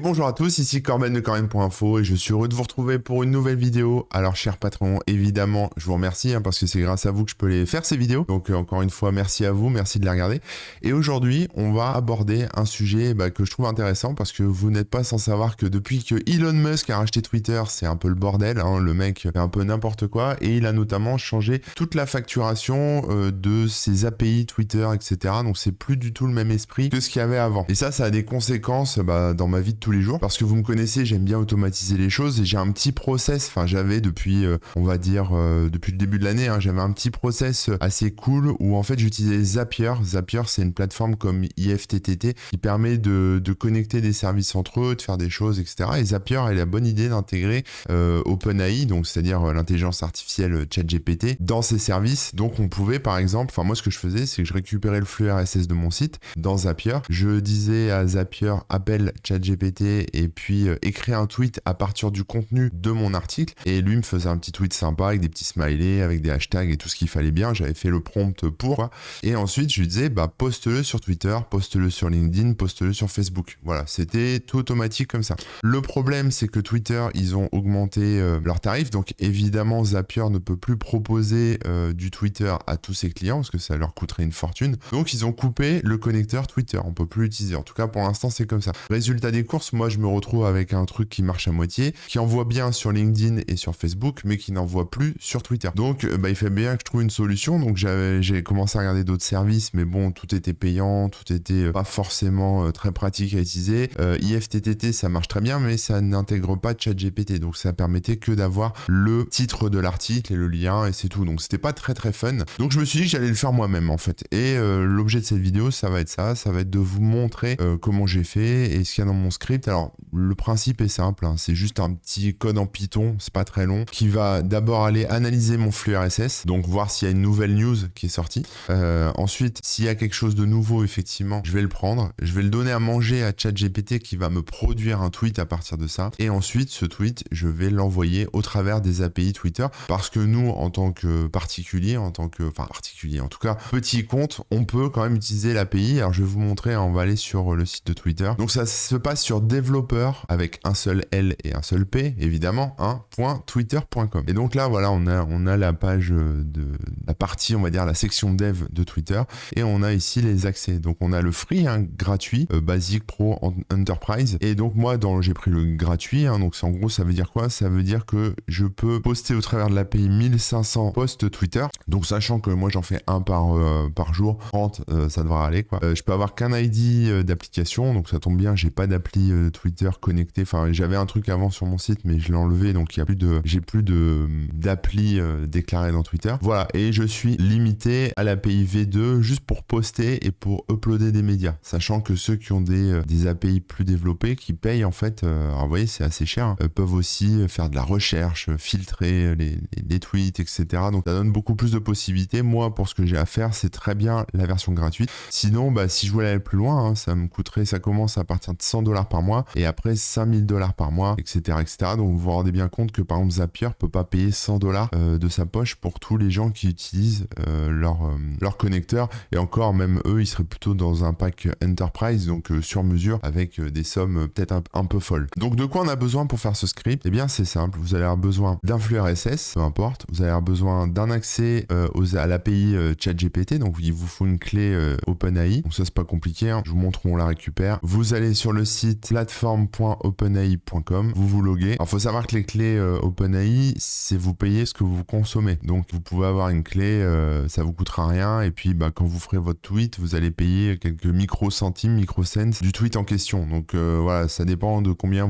bonjour à tous, ici Corben de Corben.info et je suis heureux de vous retrouver pour une nouvelle vidéo. Alors chers patrons, évidemment, je vous remercie parce que c'est grâce à vous que je peux les faire ces vidéos. Donc encore une fois, merci à vous, merci de les regarder. Et aujourd'hui, on va aborder un sujet que je trouve intéressant parce que vous n'êtes pas sans savoir que depuis que Elon Musk a racheté Twitter, c'est un peu le bordel, le mec fait un peu n'importe quoi et il a notamment changé toute la facturation de ses API Twitter, etc. Donc c'est plus du tout le même esprit que ce qu'il y avait avant. Et ça a des conséquences dans ma vie de tous les jours parce que vous me connaissez, j'aime bien automatiser les choses et j'ai un petit process, j'avais depuis depuis le début de l'année, j'avais un petit process assez cool où en fait j'utilisais Zapier. Zapier, c'est une plateforme comme IFTTT qui permet de connecter des services entre eux, de faire des choses, etc. Et Zapier a la bonne idée d'intégrer OpenAI, donc c'est-à-dire l'intelligence artificielle ChatGPT dans ses services. Donc on pouvait par exemple, moi ce que je faisais, c'est que je récupérais le flux RSS de mon site dans Zapier, je disais à Zapier appelle ChatGPT et puis écrit un tweet à partir du contenu de mon article et lui me faisait un petit tweet sympa avec des petits smileys, avec des hashtags et tout ce qu'il fallait bien. J'avais fait le prompt pour et ensuite je lui disais poste-le sur Twitter, poste-le sur LinkedIn, poste-le sur Facebook. Voilà, c'était tout automatique comme ça. Le problème c'est que Twitter ils ont augmenté leurs tarifs, donc évidemment Zapier ne peut plus proposer du Twitter à tous ses clients parce que ça leur coûterait une fortune. Donc ils ont coupé le connecteur Twitter, on peut plus l'utiliser. En tout cas pour l'instant c'est comme ça. Résultat des courses, moi je me retrouve avec un truc qui marche à moitié, qui envoie bien sur LinkedIn et sur Facebook, mais qui n'envoie plus sur Twitter. Donc il fait bien que je trouve une solution. Donc j'ai commencé à regarder d'autres services, mais bon, tout était payant, tout était pas forcément très pratique à utiliser. IFTTT ça marche très bien, mais ça n'intègre pas ChatGPT, donc ça permettait que d'avoir le titre de l'article et le lien et c'est tout. Donc c'était pas très fun. Donc je me suis dit que j'allais le faire moi-même en fait. Et l'objet de cette vidéo, ça va être de vous montrer comment j'ai fait et ce qu'il y a dans mon script. Alors le principe est simple, c'est juste un petit code en Python, c'est pas très long, qui va d'abord aller analyser mon flux RSS, donc voir s'il y a une nouvelle news qui est sortie. Ensuite, s'il y a quelque chose de nouveau, effectivement, je vais le prendre, je vais le donner à manger à ChatGPT qui va me produire un tweet à partir de ça. Et ensuite, ce tweet, je vais l'envoyer au travers des API Twitter parce que nous, en tant que particulier, en tout cas, petit compte, on peut quand même utiliser l'API. Alors je vais vous montrer, on va aller sur le site de Twitter. Donc ça se passe sur développeur avec un seul L et un seul P, évidemment, .twitter.com. Et donc là, voilà, on a la page de la partie, on va dire, la section dev de Twitter. Et on a ici les accès. Donc on a le free, gratuit, basique, pro, enterprise. Et donc moi, j'ai pris le gratuit. Donc en gros, ça veut dire quoi? Ça veut dire que je peux poster au travers de l'API 1500 posts Twitter. Donc sachant que moi, j'en fais un par jour, 30, ça devrait aller, quoi. Je peux avoir qu'un ID d'application. Donc ça tombe bien, j'ai pas d'appli Twitter connecté. J'avais un truc avant sur mon site, mais je l'ai enlevé. Donc j'ai plus d'appli déclarée dans Twitter. Voilà. Et je suis limité à l'API V2 juste pour poster et pour uploader des médias. Sachant que ceux qui ont des API plus développées, qui payent en fait, alors vous voyez, c'est assez cher, peuvent aussi faire de la recherche, filtrer les tweets, etc. Donc ça donne beaucoup plus de possibilités. Moi, pour ce que j'ai à faire, c'est très bien la version gratuite. Sinon, si je voulais aller plus loin, ça me coûterait, ça commence à partir de $100 par mois et après $5000 par mois, etc., etc. Donc vous vous rendez bien compte que par exemple Zapier peut pas payer $100 de sa poche pour tous les gens qui utilisent leur connecteur. Et encore, même eux, ils seraient plutôt dans un pack Enterprise, donc sur mesure, avec des sommes peut-être un peu folles. Donc de quoi on a besoin pour faire ce script? Eh bien c'est simple, vous allez avoir besoin d'un flux RSS, peu importe. Vous allez avoir besoin d'un accès à l'API ChatGPT, donc il vous faut une clé OpenAI. Donc ça c'est pas compliqué, je vous montre où on la récupère. Vous allez sur le site platform.openai.com, vous loguez. Alors faut savoir que les clés OpenAI, c'est vous payez ce que vous consommez. Donc vous pouvez avoir une clé, ça vous coûtera rien et puis quand vous ferez votre tweet, vous allez payer quelques microcentimes, microcents du tweet en question. Donc voilà, ça dépend de combien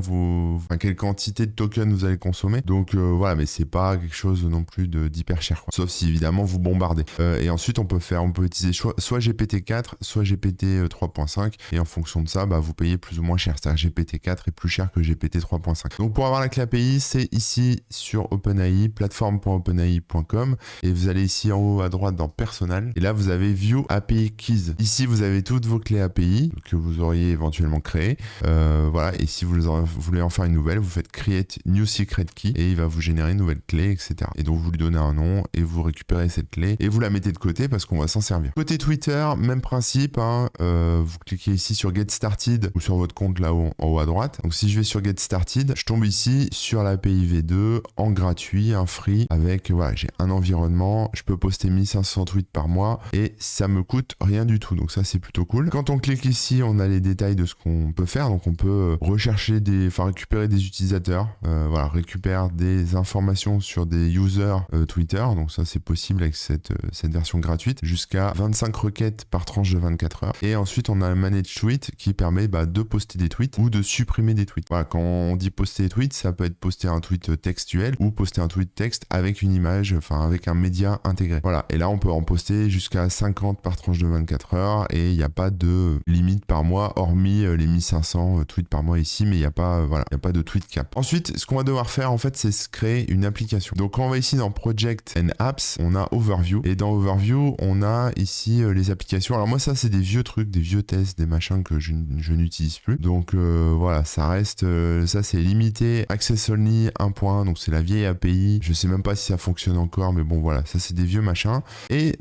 quelle quantité de tokens vous allez consommer. Donc voilà, mais c'est pas quelque chose non plus d'hyper cher, quoi. Sauf si évidemment vous bombardez. Et ensuite on peut utiliser soit GPT-4, soit GPT 3.5 et en fonction de ça, vous payez plus ou moins cher. C'est-à-dire GPT-4 est plus cher que GPT 3.5. Donc pour avoir la clé API, c'est ici sur OpenAI, platform.openai.com et vous allez ici en haut à droite dans Personal et là vous avez View API Keys. Ici vous avez toutes vos clés API que vous auriez éventuellement créées. Voilà, et si vous voulez en faire une nouvelle, vous faites create new secret key et il va vous générer une nouvelle clé, etc. Et donc vous lui donnez un nom et vous récupérez cette clé et vous la mettez de côté parce qu'on va s'en servir. Côté Twitter, même principe, hein, vous cliquez ici sur Get Started ou sur votre compte là-haut en haut à droite. Donc si je vais sur Get Started, je tombe ici sur l'API V2 en gratuit, un free, avec, voilà, j'ai un environnement, je peux poster 1500 tweets par mois et ça me coûte rien du tout. Donc ça, c'est plutôt cool. Quand on clique ici, on a les détails de ce qu'on peut faire. Donc on peut rechercher récupérer des utilisateurs, voilà, récupérer des informations sur des users Twitter. Donc ça, c'est possible avec cette version gratuite, jusqu'à 25 requêtes par tranche de 24 heures. Et ensuite, on a un manage tweet qui permet de poster des tweets ou de supprimer des tweets. Voilà, quand on dit poster des tweets, ça peut être poster un tweet textuel ou poster un tweet texte avec une image, enfin avec un média intégré. Voilà, et là, on peut en poster jusqu'à 50 par tranche de 24 heures et il n'y a pas de limite par mois, hormis les 1500 tweets par mois ici, mais il n'y a pas, voilà, il n'y a pas de tweet cap. Ensuite, ce qu'on va devoir faire, en fait, c'est se créer une application. Donc, quand on va ici dans Project and Apps, on a Overview. Et dans Overview, on a ici les applications. Alors moi, ça, c'est des vieux trucs, des vieux tests, des machins que je n'utilise plus. Donc, voilà, ça reste, ça, c'est limité, Access Only 1.1, donc c'est la vieille API. Je sais même pas si ça fonctionne encore, mais bon, voilà, ça, c'est des vieux machins. Et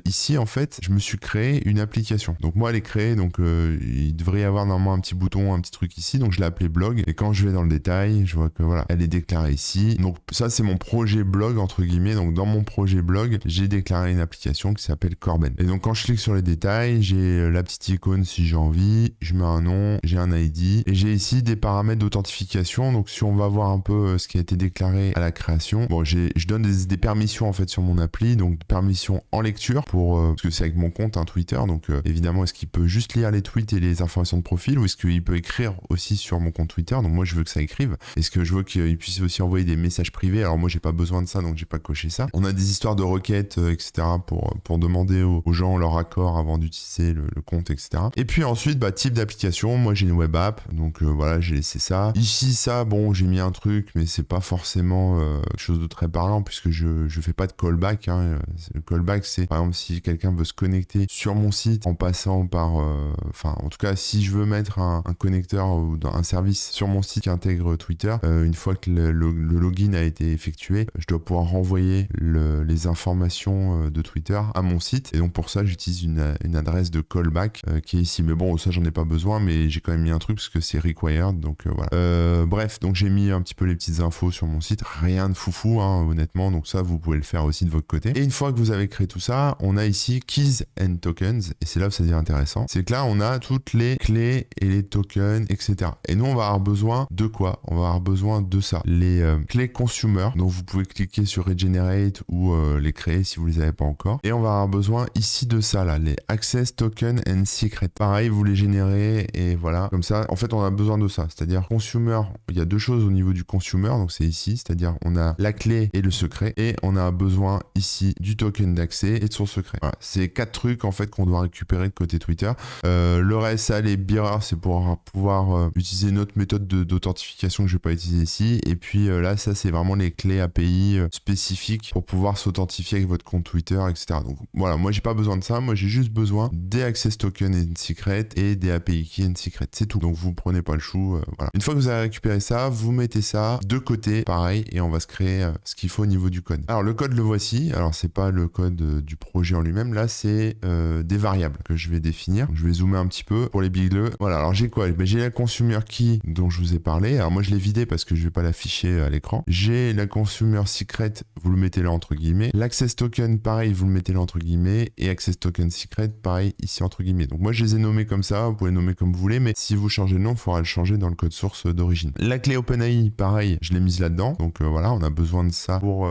ici, en fait, je me suis créé une application. Donc, moi, elle est créée, donc il devrait y avoir normalement un petit bouton, un petit truc ici. Donc, je l'ai appelé blog. Et quand je vais dans le détail, je vois que voilà, elle est déclarée ici. Donc, ça, c'est mon projet blog, entre guillemets. Donc, dans mon projet blog, j'ai déclaré une application qui s'appelle Corben. Et donc, quand je clique sur les détails, j'ai la petite icône si j'ai envie. Je mets un nom, j'ai un ID. Et j'ai ici des paramètres d'authentification. Donc, si on va voir un peu ce qui a été déclaré à la création, bon, je donne des permissions, en fait, sur mon appli. Donc, permission en lecture parce que c'est avec mon compte, un Twitter. Donc, évidemment, est-ce qu'il peut juste lire les tweets et les informations de profil ou est-ce qu'il peut écrire aussi sur mon compte Twitter? Donc, moi, je veux que ça écrive. Est-ce que je veux qu'il puisse aussi envoyer des messages privés? Alors, moi, j'ai pas besoin de ça, donc j'ai pas coché ça. On a des histoires de requêtes, etc. pour demander aux gens leur accord avant d'utiliser le compte, etc. Et puis ensuite, type d'application. Moi, j'ai une web app. Donc, voilà, j'ai laissé ça. Ici, ça, bon, j'ai mis un truc, mais c'est pas forcément quelque chose de très parlant puisque je fais pas de callback. Hein. Le callback, c'est par exemple si quelqu'un veut se connecter sur mon site en passant par, en tout cas, si je veux mettre un connecteur ou un service sur mon site qui intègre Twitter, une fois que le login a été effectué, je dois pouvoir renvoyer les informations de Twitter à mon site. Et donc pour ça, j'utilise une adresse de callback qui est ici. Mais bon, ça, j'en ai pas besoin, mais j'ai quand même mis un truc parce que c'est required. Donc voilà. Bref, donc j'ai mis un petit peu les petites infos sur mon site. Rien de foufou, hein, honnêtement. Donc ça, vous pouvez le faire aussi de votre côté. Et une fois que vous avez créé tout ça, on a ici Keys and Tokens. Et c'est là où ça devient intéressant. C'est que là, on a toutes les clés et les tokens, etc. Et nous, on va avoir besoin de quoi? On va avoir besoin de ça. Les clés consumer. Donc vous pouvez cliquer sur Regenerate ou les créer si vous les avez pas encore. Et on va avoir besoin ici de ça là, les Access Token and Secret. Pareil, vous les générez et voilà. Comme ça, en fait, on a besoin de ça. C'est-à-dire consumer, il y a deux choses au niveau du consumer. Donc c'est ici, c'est-à-dire on a la clé et le secret. Et on a besoin ici du token d'accès et de son secret. Voilà. C'est 4 trucs en fait qu'on doit récupérer de côté Twitter. Le reste, ça, les bearers, c'est pour pouvoir utiliser une autre méthode d'authentification que je vais pas utiliser ici. Et puis là, ça, c'est vraiment les clés API spécifiques pour pouvoir s'authentifier avec votre compte Twitter, etc. Donc voilà, moi, j'ai pas besoin de ça. Moi, j'ai juste besoin des Access Token and Secret et des API Key and Secret. C'est tout. Donc vous prenez pas le chou. Voilà. Une fois que vous avez récupéré ça, vous mettez ça de côté, pareil, et on va se créer ce qu'il faut au niveau du code. Alors le code, le voici. Alors c'est pas le code du projet en lui-même. Là, c'est des variables que je vais définir. Donc, je vais zoomer un petit peu pour les bigleux. Voilà. Alors j'ai quoi? J'ai la consumer key dont je vous ai parlé. Alors moi, je l'ai vidé parce que je vais pas l'afficher à l'écran. J'ai la consumer secret. Vous le mettez là entre guillemets. L'access token, pareil, vous le mettez là entre guillemets. Et access token secret, pareil, ici entre guillemets. Donc moi, je les ai nommés comme ça. Vous pouvez les nommer comme vous voulez, mais si vous changez le nom, il faudra le changer dans le code source d'origine. La clé OpenAI, pareil, je l'ai mise là-dedans. Donc voilà, on a besoin de ça pour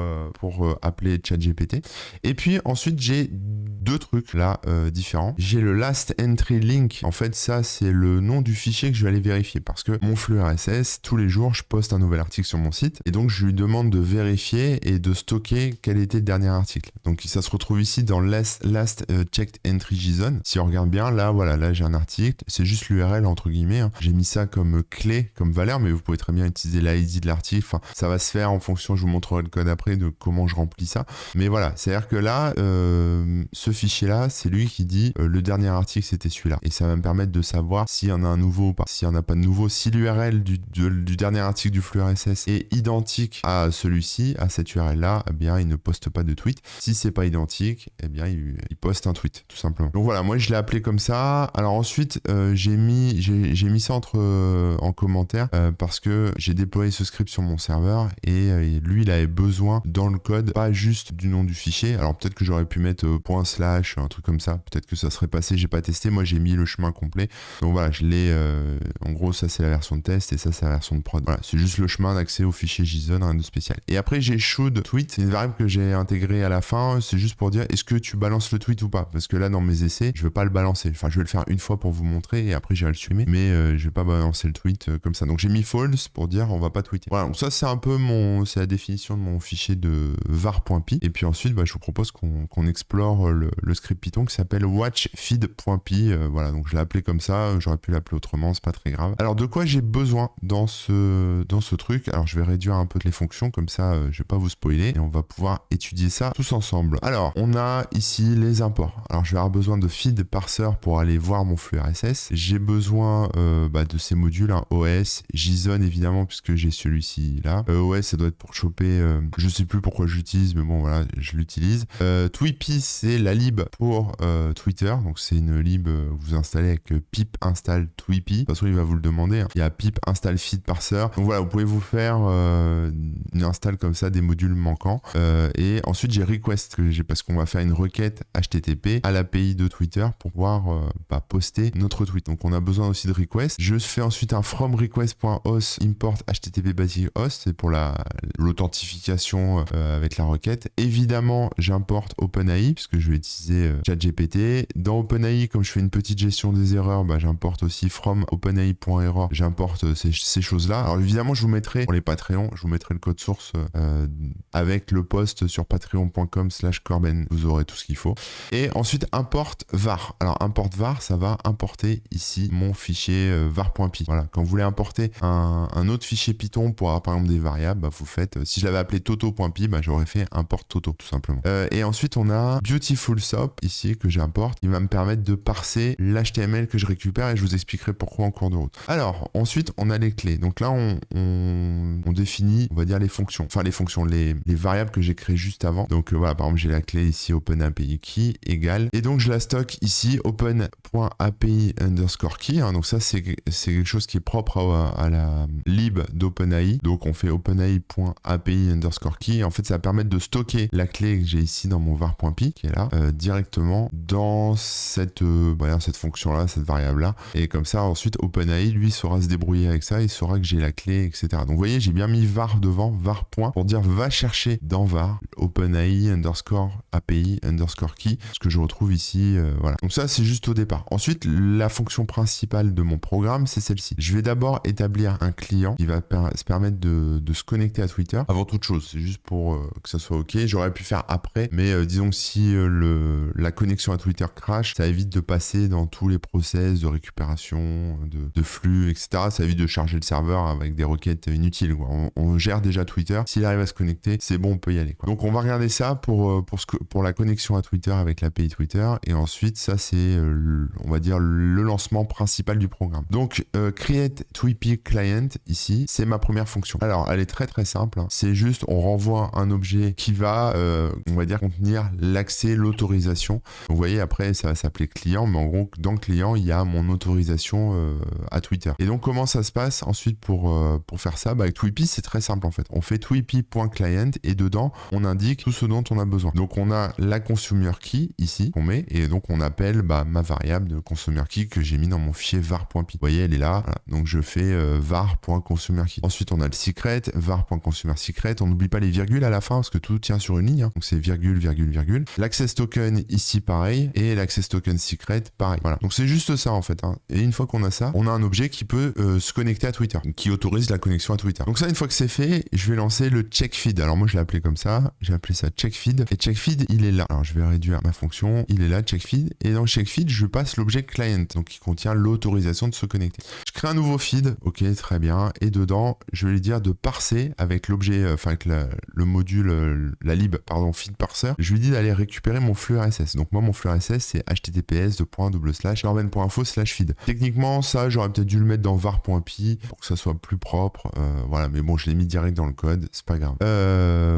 appeler ChatGPT. Et puis ensuite, j'ai deux trucs là différents. J'ai le last entry link. En fait, ça, c'est le nom du fichier que je vais aller vérifier parce que mon flux RSS, tous les jours, je poste un nouvel article sur mon site et donc je lui demande de vérifier et de stocker quel était le dernier article. Donc ça se retrouve ici dans last checked entry JSON. Si on regarde bien, là, voilà, là j'ai un article. C'est juste l'URL entre guillemets. Hein. J'ai mis ça comme clé, comme valeur, mais vous pouvez très bien utiliser l'ID de l'article. Enfin, ça va se faire en fonction. Je vous montrerai le code après de comment je remplis ça. Mais voilà, c'est-à-dire que là, ce fichier-là, c'est lui qui dit le dernier article, c'était celui-là. Et ça va me permettre de savoir s'il y en a un nouveau ou pas. S'il n'y en a pas de nouveau, si l'URL du dernier article du flux RSS est identique à celui-ci, à cette URL-là, eh bien, il ne poste pas de tweet. Si c'est pas identique, eh bien, il poste un tweet, tout simplement. Donc voilà, moi, je l'ai appelé comme ça. Alors ensuite, j'ai mis ça en commentaire parce que j'ai déployé ce script sur mon serveur et lui, il avait besoin dans le code, pas juste du nom du fichier. Alors peut-être que j'aurais pu mettre ./ un truc comme ça. Peut-être que ça serait passé. J'ai pas testé. Moi, j'ai mis le chemin complet. Donc voilà, je l'ai. En gros, ça c'est la version de test et ça c'est la version de prod. Voilà, c'est juste le chemin d'accès au fichier JSON, rien de spécial. Et après, j'ai should tweet. C'est une variable que j'ai intégrée à la fin. C'est juste pour dire est-ce que tu balances le tweet ou pas. Parce que là, dans mes essais, je veux pas le balancer. Enfin, je vais le faire une fois pour vous montrer et après, j'irai le supprimer. Mais je vais pas balancer le tweet comme ça. Donc j'ai mis false pour dire on va pas tweeter. Voilà, donc ça c'est un peu c'est la définition de mon fichier de var.py. Et puis ensuite, je vous propose qu'on explore le script Python qui s'appelle watchfeed.py. Voilà, donc je l'ai appelé comme ça. J'aurais pu l'appeler autrement, c'est pas très grave. Alors de quoi j'ai besoin dans ce truc? Alors je vais réduire un peu les fonctions comme ça, je vais pas vous spoiler et on va pouvoir étudier ça tous ensemble. Alors on a ici les imports. Alors je vais avoir besoin de feed parser pour aller voir mon flux RSS. J'ai besoin de ces modules, hein, OS, JSON évidemment puisque j'ai celui-ci là. OS ça doit être pour choper, je sais plus pourquoi j'utilise mais bon voilà je l'utilise. Tweepy c'est la lib pour Twitter, donc c'est une lib vous installez avec pip install Tweepy. De toute façon il va vous le demander, hein. Il y a pip install feed parser. Donc voilà vous pouvez vous faire une install comme ça des modules manquants et ensuite j'ai request parce qu'on va faire une requête HTTP à l'API de Twitter pour pouvoir poster notre tweet. Donc on a besoin aussi de request. Je fais ensuite un from request.host import HTTP basic host, c'est pour l'authentification avec la requête. Évidemment, j'importe OpenAI puisque je vais utiliser ChatGPT. Dans OpenAI, comme je fais une petite gestion des erreurs, j'importe aussi from OpenAI.error. J'importe ces choses-là. Alors évidemment, je vous mettrai pour les Patreons, je vous mettrai le code source avec le post sur patreon.com/corben. Vous aurez tout ce qu'il faut. Et ensuite, importe var. Alors import var, ça va importer ici mon fichier var.py. Voilà, quand vous voulez importer un autre fichier Python pour avoir par exemple des variables, vous faites, si je l'avais appelé toto.py, j'aurais fait import toto tout simplement. Et ensuite on a beautifulsop ici que j'importe, il va me permettre de parser l'HTML que je récupère et je vous expliquerai pourquoi en cours de route. Alors ensuite on a les clés. Donc là on définit, on va dire les fonctions, les variables que j'ai créées juste avant. Donc voilà, par exemple j'ai la clé ici openapi key égale, et donc je la stocke ici open.api underscore key, hein. Donc ça c'est quelque chose qui est propre à la lib d'OpenAI. Donc on fait openai.api underscore key. En fait ça va permettre de stocker la clé que j'ai ici dans mon var.py qui est là directement dans cette fonction là, cette variable là, et comme ça ensuite OpenAI lui saura se débrouiller avec ça, il saura que j'ai la clé, etc. Donc vous voyez j'ai bien mis var devant, var point, pour dire va chercher dans var OpenAI underscore API underscore key, ce que je retrouve ici, voilà. Donc ça c'est juste au départ. Ensuite la fonction principale de mon programme c'est celle-ci. Je vais d'abord établir un client qui va se permettre de se connecter à Twitter. Avant toute chose, c'est juste pour que ça soit ok. J'aurais pu faire après, mais disons que si la connexion à Twitter crash, ça évite de passer dans tous les process de récupération, de flux, etc. Ça évite de charger le serveur avec des requêtes inutiles, quoi. On gère déjà Twitter. S'il arrive à se connecter, c'est bon, on peut y aller, quoi. Donc on va regarder ça pour la connexion à Twitter avec l'API Twitter. Et ensuite, ça c'est, on va dire, le lancement principal du programme. Donc create Tweepy client ici, c'est ma première fonction. Alors elle est très très simple, hein. C'est juste on renvoie un objet qui va on va dire contenir l'accès, l'autorisation. Donc vous voyez après ça va s'appeler client, mais en gros dans le client il y a mon autorisation à Twitter. Et donc comment ça se passe ensuite pour faire ça? Avec Tweepy c'est très simple en fait. On fait tweepy.client et dedans on indique tout ce dont on a besoin. Donc on a la consumer key ici qu'on met et donc on appelle ma variable de consumer key que j'ai mis dans mon fichier var.py. Vous voyez elle est là, voilà. Donc je fais var.consumerKey. Ensuite on a le secret, var.consumerSecret. On n'oublie pas les virgules à la fin parce que tout tient sur une ligne, hein. Donc c'est virgule, virgule, virgule. L'access token ici pareil et l'access token secret pareil. Voilà. Donc c'est juste ça en fait, hein. Et une fois qu'on a ça, on a un objet qui peut se connecter à Twitter, qui autorise la connexion à Twitter. Donc ça une fois que c'est fait, je vais lancer le checkfeed. Alors moi je l'ai appelé comme ça, j'ai appelé ça checkfeed. Et checkfeed il est là. Alors je vais réduire ma fonction, il est là checkfeed. Et dans checkfeed je passe l'objet client, donc qui contient l'autorisation de se connecter. Je crée un nouveau feed, ok très bien, et dedans je vais lui dire de parser avec l'objet, avec le module, la lib, pardon, feed parser, je lui dis d'aller récupérer mon flux RSS. Donc moi mon flux RSS c'est https://corben.info/feed. Techniquement ça j'aurais peut-être dû le mettre dans var.py pour que ça soit soit plus propre. Voilà, mais bon, je l'ai mis direct dans le code, c'est pas grave.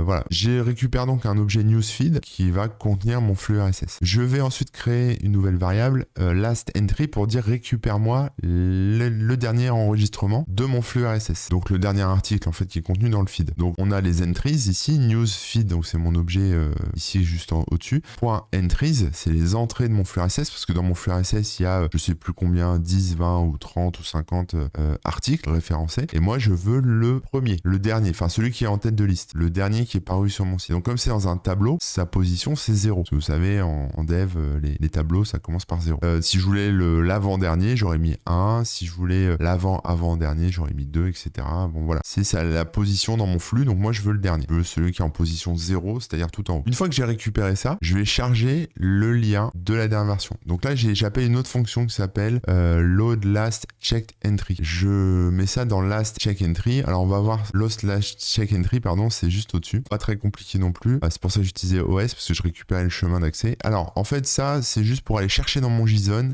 Voilà, j'ai récupéré donc un objet newsfeed qui va contenir mon flux RSS. Je vais ensuite créer une nouvelle variable, last entry, pour dire récupère-moi le dernier enregistrement de mon flux RSS. Donc le dernier article en fait qui est contenu dans le feed. Donc on a les entries ici, newsfeed, donc c'est mon objet ici juste au-dessus. Point entries, c'est les entrées de mon flux RSS, parce que dans mon flux RSS il y a je sais plus combien, 10, 20 ou 30 ou 50 articles référencés. Et moi je veux le premier, le dernier, enfin celui qui est en tête de liste, le dernier qui est paru sur mon site. Donc comme c'est dans un tableau, sa position c'est 0. Parce que vous savez, en dev, les tableaux ça commence par 0. Si je voulais l'avant-dernier, j'aurais mis 1. Si je voulais l'avant-avant-dernier, j'aurais mis 2, etc. Bon voilà, c'est ça la position dans mon flux. Donc moi je veux le dernier. Je veux celui qui est en position 0, c'est-à-dire tout en haut. Une fois que j'ai récupéré ça, je vais charger le lien de la dernière version. Donc là j'appelle une autre fonction qui s'appelle load last checked entry. Je mets ça dans last check entry. Alors on va voir lost last check entry, pardon, c'est juste au-dessus. Pas très compliqué non plus. C'est pour ça que j'utilisais OS, parce que je récupérais le chemin d'accès. Alors en fait ça c'est juste pour aller chercher dans mon JSON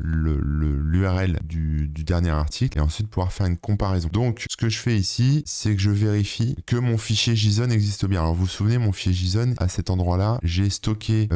l'URL du dernier article et ensuite pouvoir faire une comparaison. Donc ce que je fais ici, c'est que je vérifie que mon fichier JSON existe bien. Alors vous vous souvenez, mon fichier JSON à cet endroit-là, j'ai stocké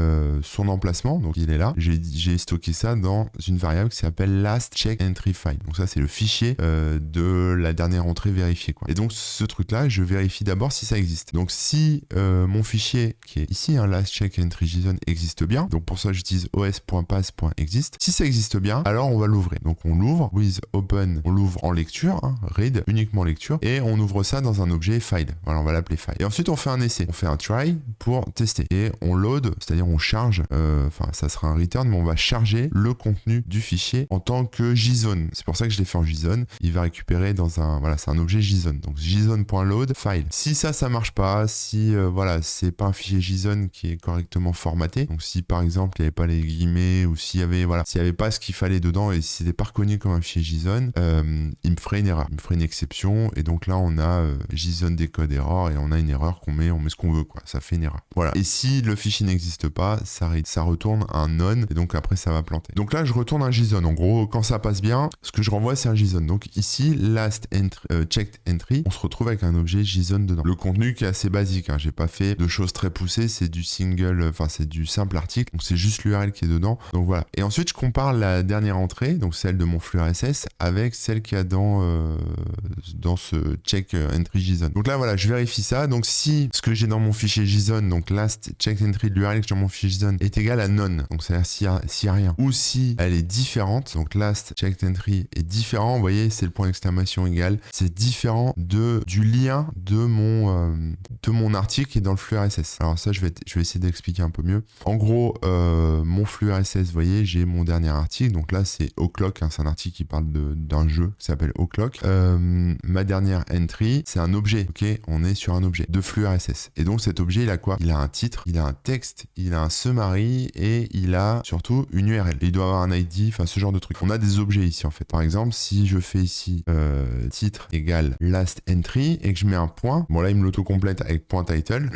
son emplacement, donc il est là. J'ai stocké ça dans une variable qui s'appelle last check entry file. Donc ça c'est le fichier de la dernière entrée vérifiée, quoi. Et donc ce truc-là, je vérifie d'abord si ça existe. Donc si mon fichier qui est ici, last check entry JSON existe bien, donc pour ça j'utilise os.pass.exist. Si ça existe bien, alors on va l'ouvrir. Donc on l'ouvre with open, on l'ouvre en lecture, read uniquement lecture, et on ouvre ça dans un objet file. Voilà, on va l'appeler file. Et ensuite on fait un essai, on fait un try pour tester et on load, c'est-à-dire on charge, enfin ça sera un return, mais on va charger le contenu du fichier en tant que JSON. C'est pour ça que je l'ai fait en JSON. Il va récupérer dans un, voilà, c'est un objet JSON. Donc JSON.load file. Si ça marche pas, si voilà, c'est pas un fichier JSON qui est correctement formaté. Donc si par exemple il n'y avait pas les guillemets ou s'il y avait pas ce qu'il fallait dedans et si c'était pas reconnu comme un fichier JSON, il me ferait une erreur, il me ferait une exception. Et donc là on a JSON décode error et on a une erreur on met ce qu'on veut, quoi. Ça fait une erreur. Voilà. Et si le fichier n'existe pas, ça retourne un none et donc après ça va planter. Donc là je retourne un JSON. En gros, quand ça passe bien, ce que je renvoie c'est un JSON. Donc ici last checked entry, on se retrouve avec un objet JSON dedans. Le contenu qui est assez basique, j'ai pas fait de choses très poussées, c'est du single, enfin c'est du simple article, donc c'est juste l'URL qui est dedans. Donc voilà. Et ensuite je compare la dernière entrée, donc celle de mon flux RSS, avec celle qu'il y a dans ce check entry JSON. Donc là voilà, je vérifie ça. Donc si ce que j'ai dans mon fichier JSON, donc last check entry de l'URL que j'ai dans mon fichier JSON est égal à none, donc c'est-à-dire s'il y a rien, ou si elle est différente, donc last check entry est différent, vous voyez c'est le point d'exclamation égal, c'est différent du lien de mon article qui est dans le flux RSS. Alors ça je vais essayer d'expliquer un peu mieux. En gros mon flux RSS, vous voyez, j'ai mon dernier article, donc là c'est O'Clock, c'est un article qui parle d'un jeu qui s'appelle O'Clock. Ma dernière entry, c'est un objet, ok, on est sur un objet de flux RSS. Et donc cet objet il a quoi? Il a un titre, il a un texte, il a un summary et il a surtout une URL. Et il doit avoir un ID, enfin ce genre de truc. On a des objets ici en fait. Par exemple, si je fais ici titre égale last entry et que je mets un point, bon là il me l'auto-complète avec point title,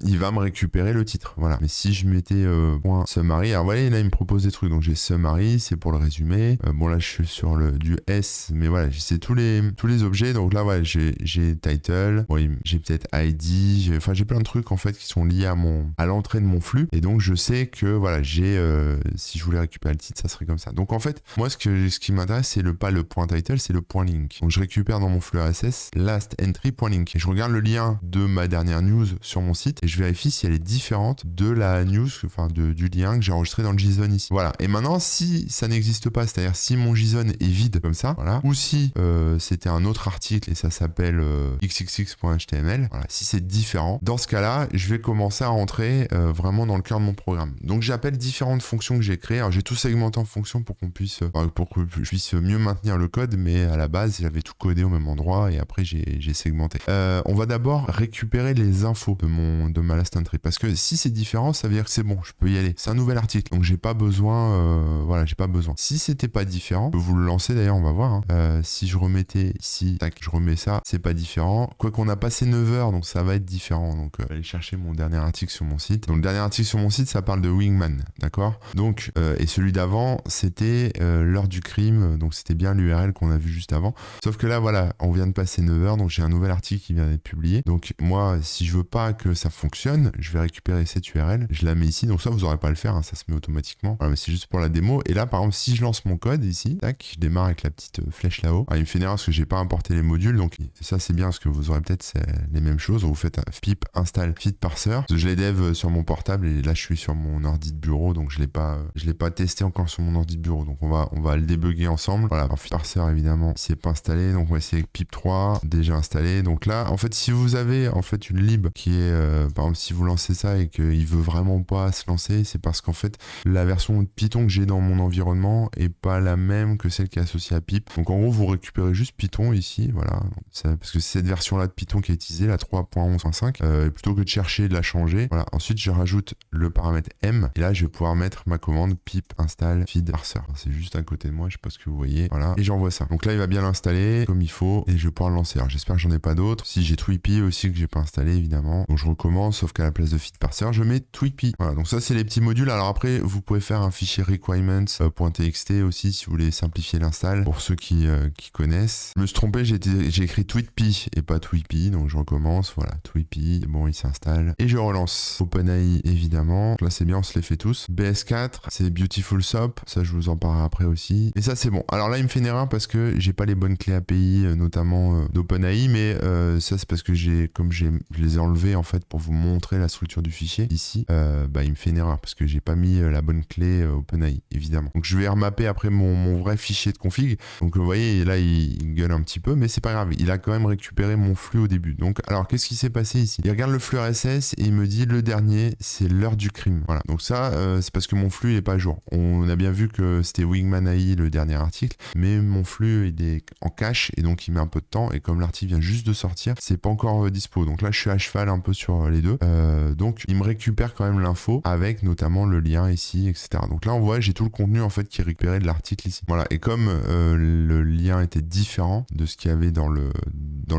il va me récupérer le titre. Voilà. Mais si je mettais point summary, alors voilà, là il me propose des trucs. Donc j'ai summary, c'est pour le résumé. Bon là je suis sur du S, mais voilà, c'est tous les objets. Donc là voilà, j'ai title, bon, j'ai peut-être ID, j'ai plein de trucs en fait qui sont liés à l'entrée de mon flux. Et donc je sais que voilà, si je voulais récupérer le titre, ça serait comme ça. Donc en fait, moi ce qui m'intéresse, c'est pas le point title, c'est le point link. Donc je récupère dans mon flux RSS last entry point link. Et je regarde le lien de ma dernière news sur mon site et je vérifie si elle est différente de la news, enfin du lien que j'ai enregistré dans le JSON ici. Voilà. Et maintenant, si ça n'existe pas, c'est-à-dire si mon JSON est vide comme ça, voilà, ou si c'était un autre article et ça s'appelle xxx.html, voilà, si c'est différent, dans ce cas-là, je vais commencer à rentrer vraiment dans le cœur de mon programme. Donc j'appelle différentes fonctions que j'ai créées. Alors j'ai tout segmenté en fonctions pour que je puisse mieux maintenir le code, mais à la base j'avais tout codé au même endroit et après j'ai segmenté. On va d'abord récupérer les infos de ma last entry, parce que si c'est différent, ça veut dire que c'est bon, je peux y aller. C'est un nouvel article, donc j'ai pas besoin, voilà, j'ai pas besoin. Si c'était pas différent, je peux vous le lancer d'ailleurs, on va voir. Si je remettais ici tac, je remets ça, c'est pas différent. Quoi qu'on a passé 9 heures, donc ça va être différent. Donc aller chercher mon dernier article sur mon site. Donc le dernier article sur mon site, ça parle de Wingman, d'accord? Donc, et celui d'avant, c'était l'heure du crime, donc c'était bien l'URL qu'on a vu juste avant. Sauf que là, voilà, on vient de passer 9 heures, donc j'ai un nouvel article qui vient d'être publié. Donc moi, si je veux pas que ça fonctionne, je vais récupérer cette URL, je la mets ici, donc ça, vous n'aurez pas à le faire, hein, ça se met automatiquement. Voilà, mais c'est juste pour la démo. Et là, par exemple, si je lance mon code ici, tac, je démarre avec la petite flèche là-haut. Ah, il me fait une erreur parce que j'ai pas importé les modules, donc ça c'est bien parce que vous aurez peut-être les mêmes choses. Vous faites pip install feed parser. Je l'ai dev sur mon portable et là je suis sur mon ordi de bureau, donc je l'ai pas testé encore sur mon ordi de bureau. Donc on va le débugger ensemble. Voilà, alors feed parser évidemment, c'est pas installé, donc on va essayer avec pip 3 déjà installé. Donc là, en fait, si vous avez en fait une lib qui est, par exemple, si vous lancez ça et qu'il veut vraiment pas se lancer, c'est parce qu'en fait la version de Python que j'ai dans mon environnement est pas la même que celle qui est associée à pip. Donc en gros, vous récupérez juste Python ici, voilà, parce que c'est cette version-là de Python qui est utilisée, la 3.11.5, plutôt que de chercher de la changer. Voilà. Ensuite, je rajoute le paramètre m, et là, je vais pouvoir mettre ma commande pip install feed parser. C'est juste à côté de moi, je sais pas ce que vous voyez, voilà, et j'envoie ça. Donc là, il va bien l'installer comme il faut, et je vais pouvoir le lancer. Alors j'espère que j'en ai pas d'autres. Si j'ai Tweepy aussi que j'ai pas installé, évidemment. Donc je recommence, sauf qu'à la place de feed parser, je mets Tweepy. Voilà, donc ça, c'est les petits modules. Alors après, vous pouvez faire un fichier requirements.txt aussi si vous voulez simplifier l'install pour ceux qui connaissent. Je me suis trompé, j'ai écrit Tweetpy et pas Tweepy, donc je recommence. Voilà, Tweepy, bon, il s'installe et je relance. OpenAI évidemment. Donc là c'est bien, on se les fait tous. BS4, c'est Beautiful Soup, ça je vous en parlerai après aussi. Et ça c'est bon. Alors là il me fait une erreur parce que j'ai pas les bonnes clés API, notamment d'OpenAI, mais ça c'est parce que je les ai enlevés en fait pour vous montrer la structure du fichier. Ici, il me fait une erreur parce que j'ai pas mis la bonne clé OpenAI évidemment. Donc je vais remapper après mon vrai fichier de config. Donc vous voyez là il gueule un petit peu, mais c'est pas grave, il a quand même récupéré mon flux au début. Donc alors qu'est-ce qui s'est passé ici? Il regarde le flux RSS et il me dit le dernier c'est l'heure du crime. Voilà, donc ça c'est parce que mon flux il est pas à jour. On a bien vu que c'était Wingman AI le dernier article, mais mon flux il est en cache et donc il met un peu de temps, et comme l'article vient juste de sortir, c'est pas encore dispo. Donc là je suis à cheval un peu sur les deux. Donc il me récupère quand même l'info avec notamment le lien ici, etc. Donc là on voit j'ai tout le contenu en fait qui est récupéré de l'article ici. Voilà, et comme le lien était différent de ce qu'il y avait dans le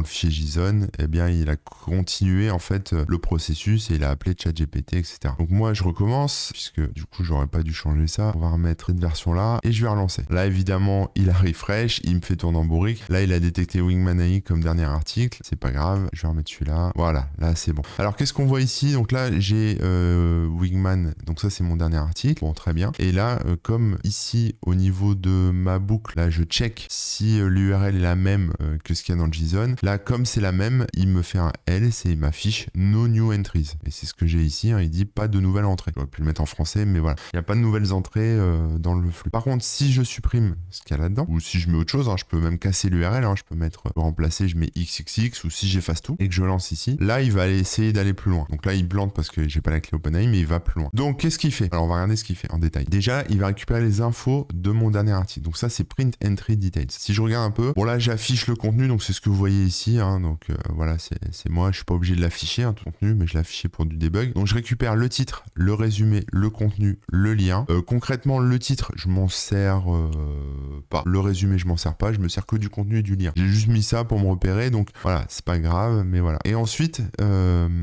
fichier JSON, eh bien il a continué en fait le processus et il a appelé ChatGPT, etc. Donc moi je recommence, puisque du coup j'aurais pas dû changer ça. On va remettre cette version là et je vais relancer. Là évidemment il a refresh, il me fait tourner en bourrique. Là il a détecté Wingman AI comme dernier article, c'est pas grave, je vais remettre celui-là. Voilà, là c'est bon. Alors qu'est-ce qu'on voit ici? Donc là j'ai Wingman, donc ça c'est mon dernier article, bon très bien. Et là comme ici au niveau de ma boucle, là je check si l'URL est la même que ce qu'il y a dans le JSON. Là comme c'est la même, il me fait un else et il m'affiche no new entries. Et c'est ce que j'ai ici, hein, il dit pas de nouvelles entrées. J'aurais pu le mettre en français, mais voilà, il n'y a pas de nouvelles entrées dans le flux. Par contre, si je supprime ce qu'il y a là-dedans, ou si je mets autre chose, hein, je peux même casser l'URL, hein, je peux mettre remplacer, je mets xxx, ou si j'efface tout et que je lance ici, là il va aller essayer d'aller plus loin. Donc là il plante parce que j'ai pas la clé OpenAI, mais il va plus loin. Donc qu'est-ce qu'il fait? Alors on va regarder ce qu'il fait en détail. Déjà, il va récupérer les infos de mon dernier article. Donc ça c'est print entry details. Si je regarde un peu, bon là j'affiche le contenu, donc c'est ce que vous voyez ici, hein, donc voilà, c'est moi, je suis pas obligé de l'afficher, hein, tout le contenu, mais je l'ai affiché pour du debug. Donc je récupère le titre, le résumé, le contenu, le lien. Concrètement, le titre, je m'en sers pas. Le résumé, je m'en sers pas, je me sers que du contenu et du lien. J'ai juste mis ça pour me repérer, donc voilà, c'est pas grave, mais voilà. Et ensuite,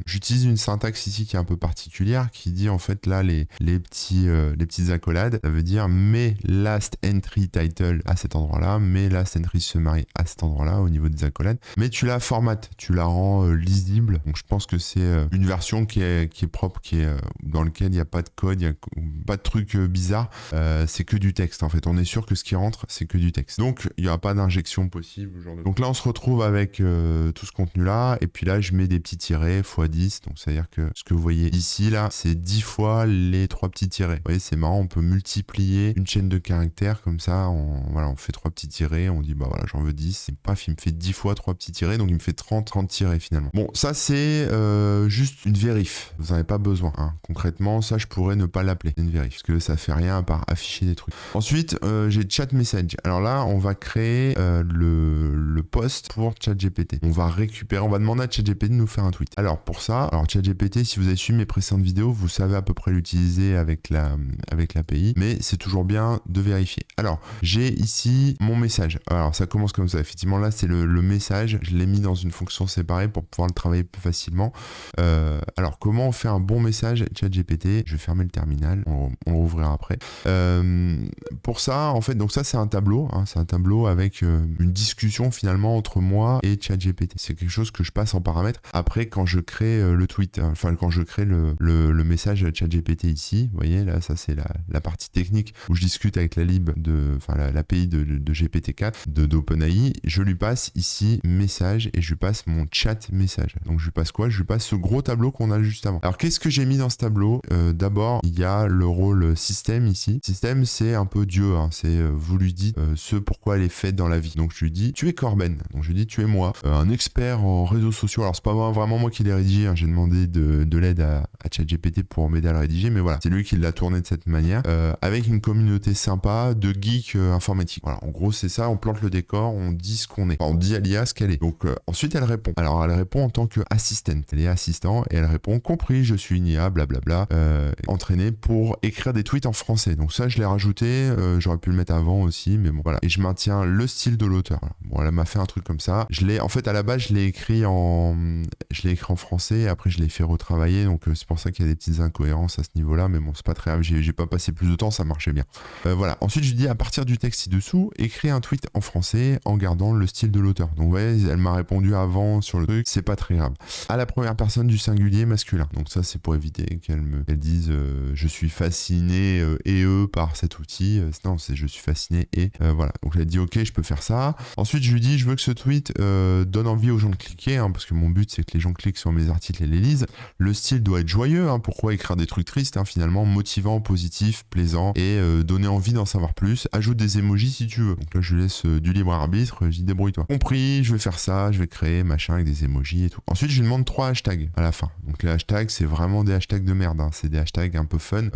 j'utilise une syntaxe ici qui est un peu particulière, qui dit en fait là les petites accolades, ça veut dire mets last entry title à cet endroit-là, mets last entry summary à cet endroit-là au niveau des accolades, mais tu la formates, tu la rends lisible. Donc je pense que c'est une version qui est propre, dans lequel il n'y a pas de code, il n'y a pas de truc bizarre, c'est que du texte en fait. On est sûr que ce qui rentre c'est que du texte. Donc il n'y aura pas d'injection possible. Donc là on se retrouve avec tout ce contenu là, et puis là je mets des petits tirets x 10, donc c'est à dire que ce que vous voyez ici là c'est 10 fois les 3 petits tirets. Vous voyez, c'est marrant, on peut multiplier une chaîne de caractères comme ça, on fait 3 petits tirets, on dit bah voilà j'en veux 10, et paf il me fait 10 fois 3 petits tirets, donc il me fait 30 tirets finalement. Bon ça c'est juste une vérif, vous n'en avez pas besoin, hein. Concrètement ça je pourrais ne pas l'appeler, c'est une vérif, parce que ça fait rien à part afficher des trucs. Ensuite j'ai chat message. Alors là on va créer le post pour ChatGPT. On va demander à ChatGPT de nous faire un tweet. Alors pour ça, ChatGPT, si vous avez suivi mes précédentes vidéos, vous savez à peu près l'utiliser avec l'API, mais c'est toujours bien de vérifier. Alors j'ai ici mon message. Alors ça commence comme ça, effectivement là c'est le message, je l'ai mis dans une fonction séparée pour pouvoir le travailler plus facilement. Alors comment on fait un bon message ChatGPT? Je vais fermer le terminal, on le rouvrira après. Pour ça en fait, donc ça c'est un tableau, hein, c'est un tableau avec une discussion finalement entre moi et ChatGPT. C'est quelque chose que je passe en paramètre après quand je crée le tweet, hein, enfin quand je crée le message ChatGPT ici. Vous voyez là, ça c'est la partie technique où je discute avec la lib enfin l'API de GPT-4 d'OpenAI. Je lui passe ici message et je lui passe mon chat message. Donc je lui passe quoi? Je lui passe ce gros tableau qu'on a juste avant. Alors qu'est-ce que j'ai mis dans ce tableau? D'abord il y a le rôle système ici. Système c'est un peu Dieu, hein. C'est vous lui dites ce pourquoi elle est faite dans la vie. Donc je lui dis tu es Corben, donc je lui dis tu es moi, un expert en réseaux sociaux. Alors c'est pas vraiment moi qui l'ai rédigé, hein. J'ai demandé de l'aide à ChatGPT pour m'aider à le rédiger, mais voilà, c'est lui qui l'a tourné de cette manière, avec une communauté sympa de geeks informatiques. Voilà, en gros c'est ça, on plante le décor, on dit ce qu'on est, enfin, on dit à l'IA ce qu'elle est. Donc ensuite elle répond. Alors elle répond en tant qu'assistante, elle est assistant et elle répond compris, je suis une IA, blablabla, entraînée pour écrire des tweets en français. Donc ça je l'ai rajouté, j'aurais pu le mettre avant aussi, mais bon voilà. Et je maintiens le style de l'auteur. Voilà. Bon, elle m'a fait un truc comme ça. En fait à la base je l'ai écrit en français et après je l'ai fait retravailler, donc c'est pour ça qu'il y a des petites incohérences à ce niveau-là, mais bon c'est pas très grave, j'ai pas passé plus de temps, ça marchait bien. Voilà. Ensuite je lui dis à partir du texte ci-dessous, écris un tweet en français en gardant le style de l'auteur. Donc vous voyez, elle m'a répondu avant sur le truc, c'est pas très grave. À la première personne du singulier masculin. Donc ça c'est pour éviter qu'elle dise je suis fasciné par cet outil. Non, c'est je suis fasciné et voilà. Donc elle dit ok, je peux faire ça. Ensuite je lui dis je veux que ce tweet donne envie aux gens de cliquer, hein, parce que mon but c'est que les gens cliquent sur mes articles et les lisent. Le style doit être joyeux, hein, pourquoi écrire des trucs tristes, hein, finalement motivant, positif, plaisant et donner envie d'en savoir plus. Ajoute des emojis si tu veux. Donc là je laisse du libre arbitre, je dis débrouille-toi. Compris, je vais faire ça, je vais créer machin avec des emojis et tout. Ensuite je lui demande 3 hashtags à la fin. Donc les hashtags c'est vraiment des hashtags de merde, hein. C'est des hashtags un peu fun.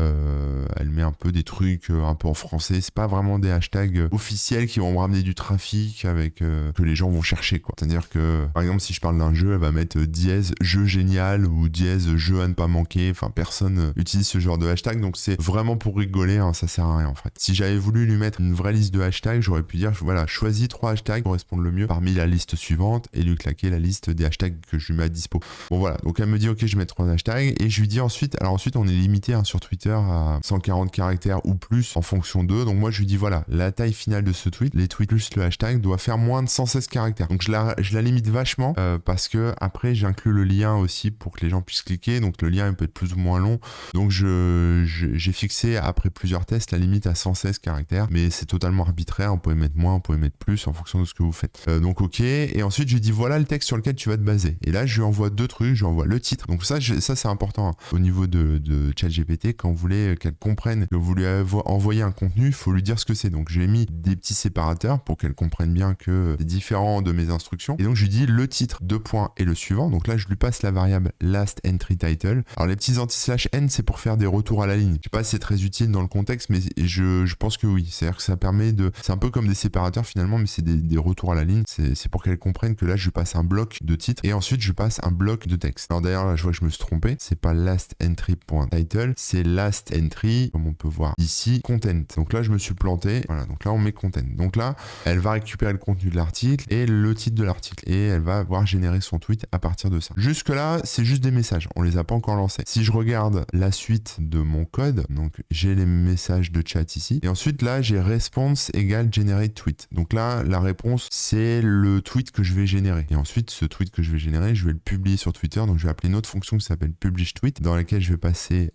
Elle met un peu des trucs un peu en français, c'est pas vraiment des hashtags officiels qui vont me ramener du trafic avec que les gens vont chercher quoi. C'est-à-dire que par exemple si je parle d'un jeu, elle va mettre dièse jeu génial ou dièse jeu à ne pas manquer. Enfin personne utilise ce genre de hashtag, donc c'est vraiment pour rigoler, hein, ça sert à rien en fait. Si j'avais voulu lui mettre une vraie liste de hashtags, j'aurais pu dire voilà, choisis 3 hashtags qui correspondent le mieux parmi la liste suivante et lui claquer la liste des hashtags que je lui mets à dispo. Bon voilà, donc elle me dit ok je mets 3 hashtags et je lui dis ensuite, alors ensuite on est limité hein, sur Twitter à 140 caractères ou plus en fonction d'eux, donc moi je lui dis voilà, la taille finale de ce tweet, les tweets plus le hashtag doit faire moins de 116 caractères. Donc je la limite vachement parce que après j'inclus le lien aussi pour que les gens puissent cliquer, donc le lien il peut être plus ou moins long, donc j'ai fixé après plusieurs tests la limite à 116 caractères, mais c'est totalement arbitraire, on pouvait mettre moins, on pouvait mettre plus en fonction de ce que vous faites. Donc ok, et ensuite je lui dis voilà le texte sur lequel tu vas te baser, et là je lui envoie 2 trucs, je lui envoie le titre, donc ça c'est important hein. Au niveau de ChatGPT, quand vous voulez qu'elle comprenne que vous lui envoyez un contenu, il faut lui dire ce que c'est, donc j'ai mis des petits séparateurs pour qu'elle comprenne bien que c'est différent de mes instructions, et donc je lui dis le titre, 2 points et le suivant, donc là je lui passe la variable last entry title. Alors les petits anti/n c'est pour faire des retours à la ligne, je sais pas si c'est très utile dans le contexte, mais je pense que oui, c'est-à-dire que ça permet c'est un peu comme des séparateurs finalement, mais c'est des retours à la ligne, c'est pour qu'elle comprenne que là je lui passe un bloc de titre et ensuite je passe un bloc de texte. Alors d'ailleurs là je vois que je me suis trompé, c'est pas last entry.title, c'est last entry, comme on peut voir ici, content. Donc là je me suis planté, voilà, donc là on met content. Donc là elle va récupérer le contenu de l'article et le titre de l'article et elle va pouvoir générer son tweet à partir de ça. Jusque là c'est juste des messages, on les a pas encore lancés. Si je regarde la suite de mon code, donc j'ai les messages de chat ici et ensuite là j'ai response égale generate tweet. Donc là la réponse c'est le tweet que je vais générer et ensuite ce tweet que je vais générer je vais le publier sur Twitter, donc je vais appeler une autre fonction qui s'appelle publish tweet dans laquelle je vais passer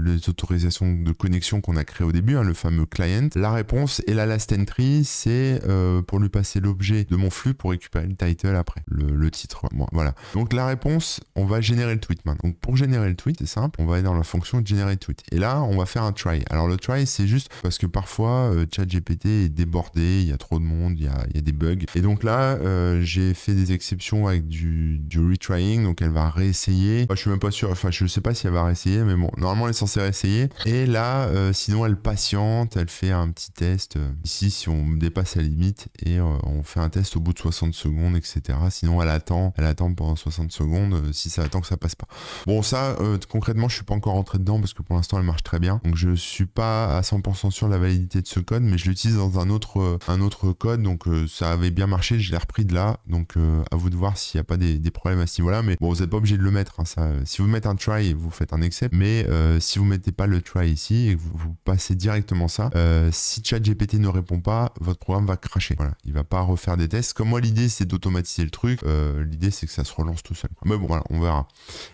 les autorisations de connexion qu'on a créé au début, hein, le fameux client. La réponse et la last entry c'est pour lui passer l'objet de mon flux pour récupérer le title après, le titre. Bon, voilà. Donc la réponse, on va générer le tweet maintenant. Donc pour générer le tweet, c'est simple, on va aller dans la fonction generate tweet. Et là, on va faire un try. Alors le try, c'est juste parce que parfois ChatGPT est débordé, il y a trop de monde, il y a des bugs. Et donc là, j'ai fait des exceptions avec du retrying, donc elle va réessayer. Enfin, je suis même pas sûr, enfin je sais pas si elle va réessayer, mais bon, normalement elle est censée réessayer. Et là, sinon elle patiente, elle fait un petit test. Ici, si on dépasse la limite et on fait un test au bout de 60 secondes, etc. Sinon elle attend pendant 60 secondes si ça attend que ça passe pas. Bon, ça, moi, concrètement, je suis pas encore rentré dedans parce que pour l'instant, elle marche très bien. Donc, je suis pas à 100% sûr de la validité de ce code, mais je l'utilise dans un autre code. Donc, ça avait bien marché. Je l'ai repris de là. Donc, à vous de voir s'il n'y a pas des problèmes à ce niveau-là. Mais bon, vous n'êtes pas obligé de le mettre. Hein, ça, si vous mettez un try, vous faites un accept. Mais si vous mettez pas le try ici et que vous passez directement ça, si ChatGPT ne répond pas, votre programme va crasher. Voilà, il va pas refaire des tests. Comme moi, l'idée c'est d'automatiser le truc. L'idée c'est que ça se relance tout seul. Mais bon, voilà, on verra.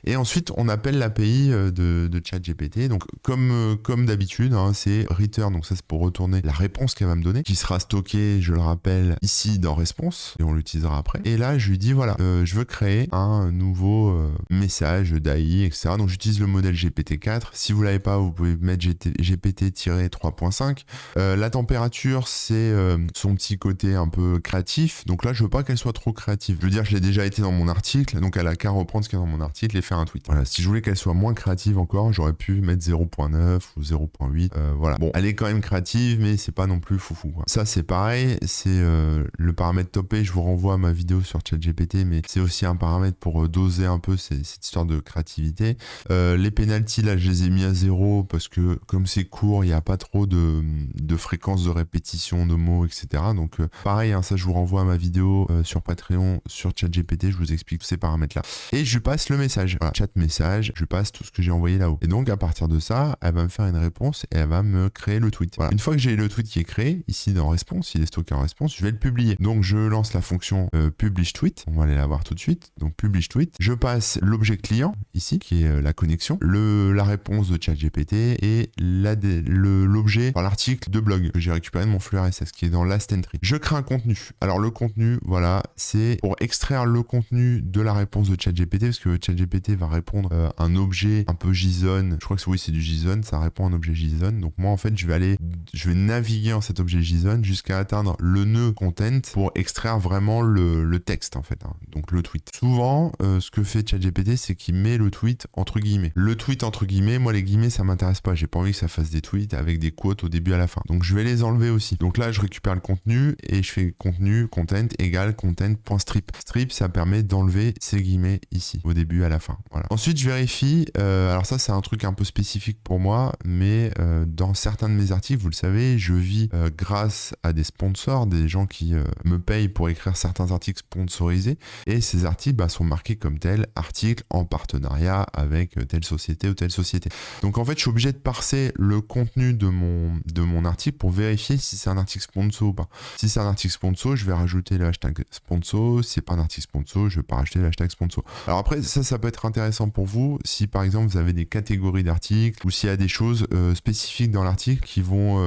Et ensuite, on appelle l'API de ChatGPT. Donc, comme d'habitude, hein, c'est return. Donc ça, c'est pour retourner la réponse qu'elle va me donner, qui sera stockée, je le rappelle, ici dans réponse, et on l'utilisera après. Et là, je lui dis voilà, je veux créer un nouveau message d'AI, etc. Donc, j'utilise le modèle GPT-4. Si vous l'avez pas, vous pouvez mettre GPT-3.5. La température, c'est son petit côté un peu créatif. Donc là, je veux pas qu'elle soit trop créative. Je veux dire, je l'ai déjà été dans mon article, donc elle a qu'à reprendre ce qu'il y a dans mon article et faire un tweet. Voilà, si je voulais qu'elle soit moins créative encore, j'aurais pu mettre 0.9 ou 0.8. Voilà. Bon, elle est quand même créative, mais c'est pas non plus foufou, quoi. Ça, c'est pareil. C'est le paramètre topé. Je vous renvoie à ma vidéo sur ChatGPT, mais c'est aussi un paramètre pour doser un peu cette histoire de créativité. Les penalties, là, je les ai mis à 0 parce que comme c'est court, il n'y a pas trop de fréquence de répétition de mots, etc. Donc pareil, hein, ça je vous renvoie à ma vidéo sur Patreon, sur ChatGPT, je vous explique tous ces paramètres-là. Et je lui passe le message, voilà, chat message, je lui passe tout ce que j'ai envoyé là-haut. Et donc à partir de ça, elle va me faire une réponse et elle va me créer le tweet. Voilà. Une fois que j'ai le tweet qui est créé, ici dans response, il est stocké en response, je vais le publier. Donc je lance la fonction publish tweet, on va aller la voir tout de suite. Donc publish tweet, je passe l'objet client, ici, qui est la connexion, la réponse de ChatGPT et l'objet, l'article de blog que j'ai récupéré de mon flux RSS qui est dans Last Entry. Je crée un contenu. Alors le contenu, voilà, c'est pour extraire le contenu de la réponse de ChatGPT parce que ChatGPT va répondre un objet un peu JSON. Je crois que oui, c'est du JSON, ça répond à un objet JSON. Donc moi en fait, je vais naviguer en cet objet JSON jusqu'à atteindre le nœud content pour extraire vraiment le texte en fait, hein, donc le tweet. Souvent, ce que fait ChatGPT, c'est qu'il met le tweet entre guillemets. Le tweet entre guillemets, moi les guillemets ça m'intéresse pas, j'ai pas envie que ça fasse des tweets avec des quotes au début à la fin. Donc je vais les enlever aussi. Donc là je récupère le contenu et je fais contenu, content égale content.strip. Strip ça permet d'enlever ces guillemets ici, au début à la fin. Voilà. Ensuite je vérifie, alors ça c'est un truc un peu spécifique pour moi, mais dans certains de mes articles, vous le savez, je vis grâce à des sponsors, des gens qui me payent pour écrire certains articles sponsorisés, et ces articles sont marqués comme tels, articles en partenariat avec telle société ou telle société. Donc en fait je suis obligé de parser le contenu de mon article pour vérifier si c'est un article sponsor ou pas. Si c'est un article sponsor, je vais rajouter le hashtag sponsor. Si c'est pas un article sponsor, je vais pas rajouter le hashtag sponsor. Alors après ça peut être intéressant pour vous si par exemple vous avez des catégories d'articles ou s'il y a des choses spécifiques dans l'article qui vont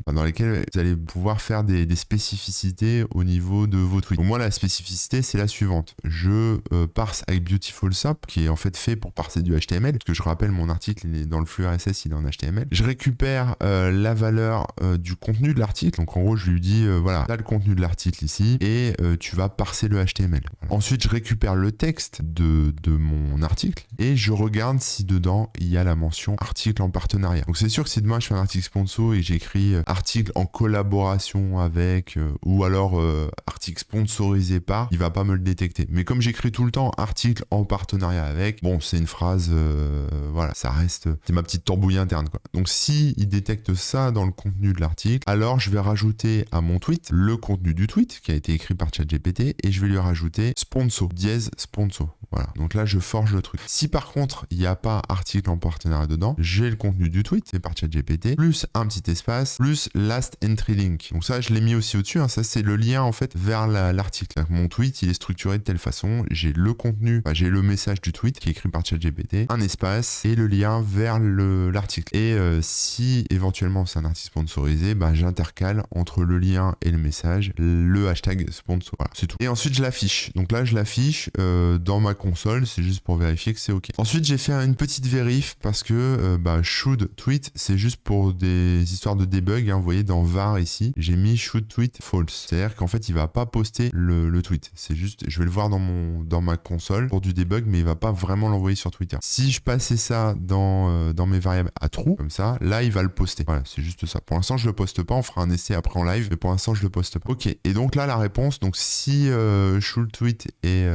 dans lesquelles vous allez pouvoir faire des spécificités au niveau de vos tweets. Donc moi la spécificité c'est la suivante. Je parse avec Beautiful Sap qui est en fait pour parser du HTML parce que je rappelle mon article il est dans le flux RSS, il est en HTML. Je récupère la valeur du contenu de l'article. Donc en gros je lui dis voilà, t'as le contenu de l'article ici et tu vas parser le HTML. Voilà. Ensuite je récupère le texte de mon article et je regarde si dedans il y a la mention article en partenariat. Donc c'est sûr que si demain je fais un article sponsor et j'écris article en collaboration avec ou alors article sponsorisé par, il va pas me le détecter. Mais comme j'écris tout le temps article en partenariat avec, bon c'est une phrase voilà, ça reste, c'est ma petite tambouille interne quoi. Donc si il détecte ça dans le contenu de l'article, alors je vais rajouter à mon tweet le contenu du tweet qui a été écrit par ChatGPT et je vais lui rajouter sponsor, dièse sponsor. Voilà. Donc là, je forge le truc. Si par contre, il n'y a pas article en partenariat dedans, j'ai le contenu du tweet, c'est par ChatGPT, plus un petit espace, plus last entry link. Donc ça, je l'ai mis aussi au-dessus. Hein. Ça, c'est le lien en fait vers l'article. Mon tweet, il est structuré de telle façon. J'ai le contenu, j'ai le message du tweet qui est écrit par ChatGPT, un espace et le lien vers l'article. Et si éventuellement c'est un article sponsorisé, j'intercale entre le lien et le message le hashtag sponsor. Voilà, c'est tout. Et ensuite, je l'affiche. Donc là, je l'affiche dans ma console, c'est juste pour vérifier que c'est OK. Ensuite, j'ai fait une petite vérif parce que should tweet, c'est juste pour des histoires de debug. Hein, vous voyez, dans var ici, j'ai mis should tweet false. C'est-à-dire qu'en fait, il va pas poster le tweet. C'est juste, je vais le voir dans ma console pour du debug, mais il va pas vraiment l'envoyer sur Twitter. Si je passais ça dans mes variables à true, comme ça, là, il va le poster. Voilà, c'est juste ça. Pour l'instant, je le poste pas. On fera un essai après en live, mais pour l'instant, je le poste pas. OK. Et donc là, la réponse, donc si should tweet est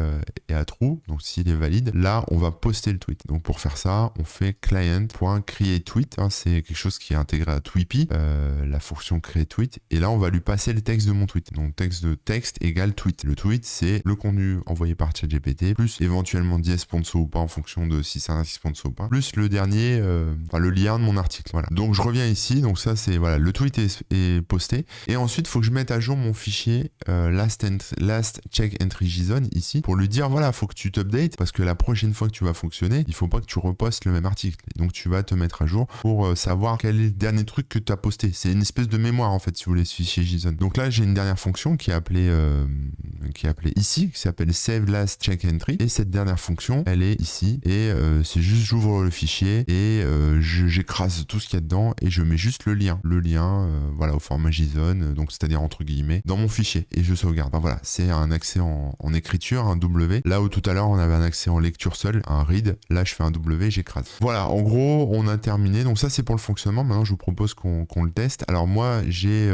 à true, donc s'il est valide, là on va poster poster le tweet. Donc pour faire ça, on fait client.createTweet, hein, c'est quelque chose qui est intégré à Tweepy, la fonction createTweet, et là on va lui passer le texte de mon tweet. Donc texte égale tweet. Le tweet, c'est le contenu envoyé par ChatGPT, plus éventuellement 10 sponsors ou pas en fonction de si c'est un article sponsor ou pas, plus le dernier, le lien de mon article. Voilà. Donc je reviens ici, donc ça c'est, voilà, le tweet est posté, et ensuite il faut que je mette à jour mon fichier last check entry JSON ici, pour lui dire, voilà, faut que tu t'updates, parce que la prochaine fois que tu vas fonctionner, il faut pas que tu repostes le même article. Et donc tu vas te mettre à jour pour savoir quel est le dernier truc que tu as posté. C'est une espèce de mémoire en fait, si vous voulez, ce fichier JSON. Donc là j'ai une dernière fonction qui est appelée ici, qui s'appelle save last check entry, et cette dernière fonction elle est ici, et c'est juste j'ouvre le fichier et j'écrase tout ce qu'il y a dedans et je mets juste le lien voilà, au format JSON, donc c'est-à-dire entre guillemets dans mon fichier, et je sauvegarde. Enfin, voilà, c'est un accès en écriture, un W, là où tout à l'heure on avait un accès en lecture seul, un read, là je fais un W, j'écrase. Voilà, en gros on a terminé. Donc ça c'est pour le fonctionnement. Maintenant je vous propose qu'on le teste. Alors moi j'ai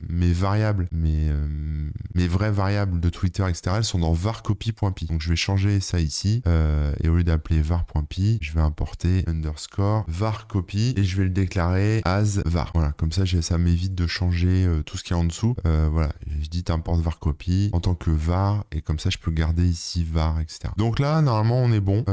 mes variables, mes vraies variables de Twitter, etc., elles sont dans varcopy.py. Donc je vais changer ça ici, et au lieu d'appeler var.py, je vais importer underscore varcopy et je vais le déclarer as var. Voilà, comme ça ça m'évite de changer tout ce qu'il y a en dessous. Voilà, je dis t'importes varcopy en tant que var, et comme ça je peux garder ici var, etc. Donc là normalement on est bon.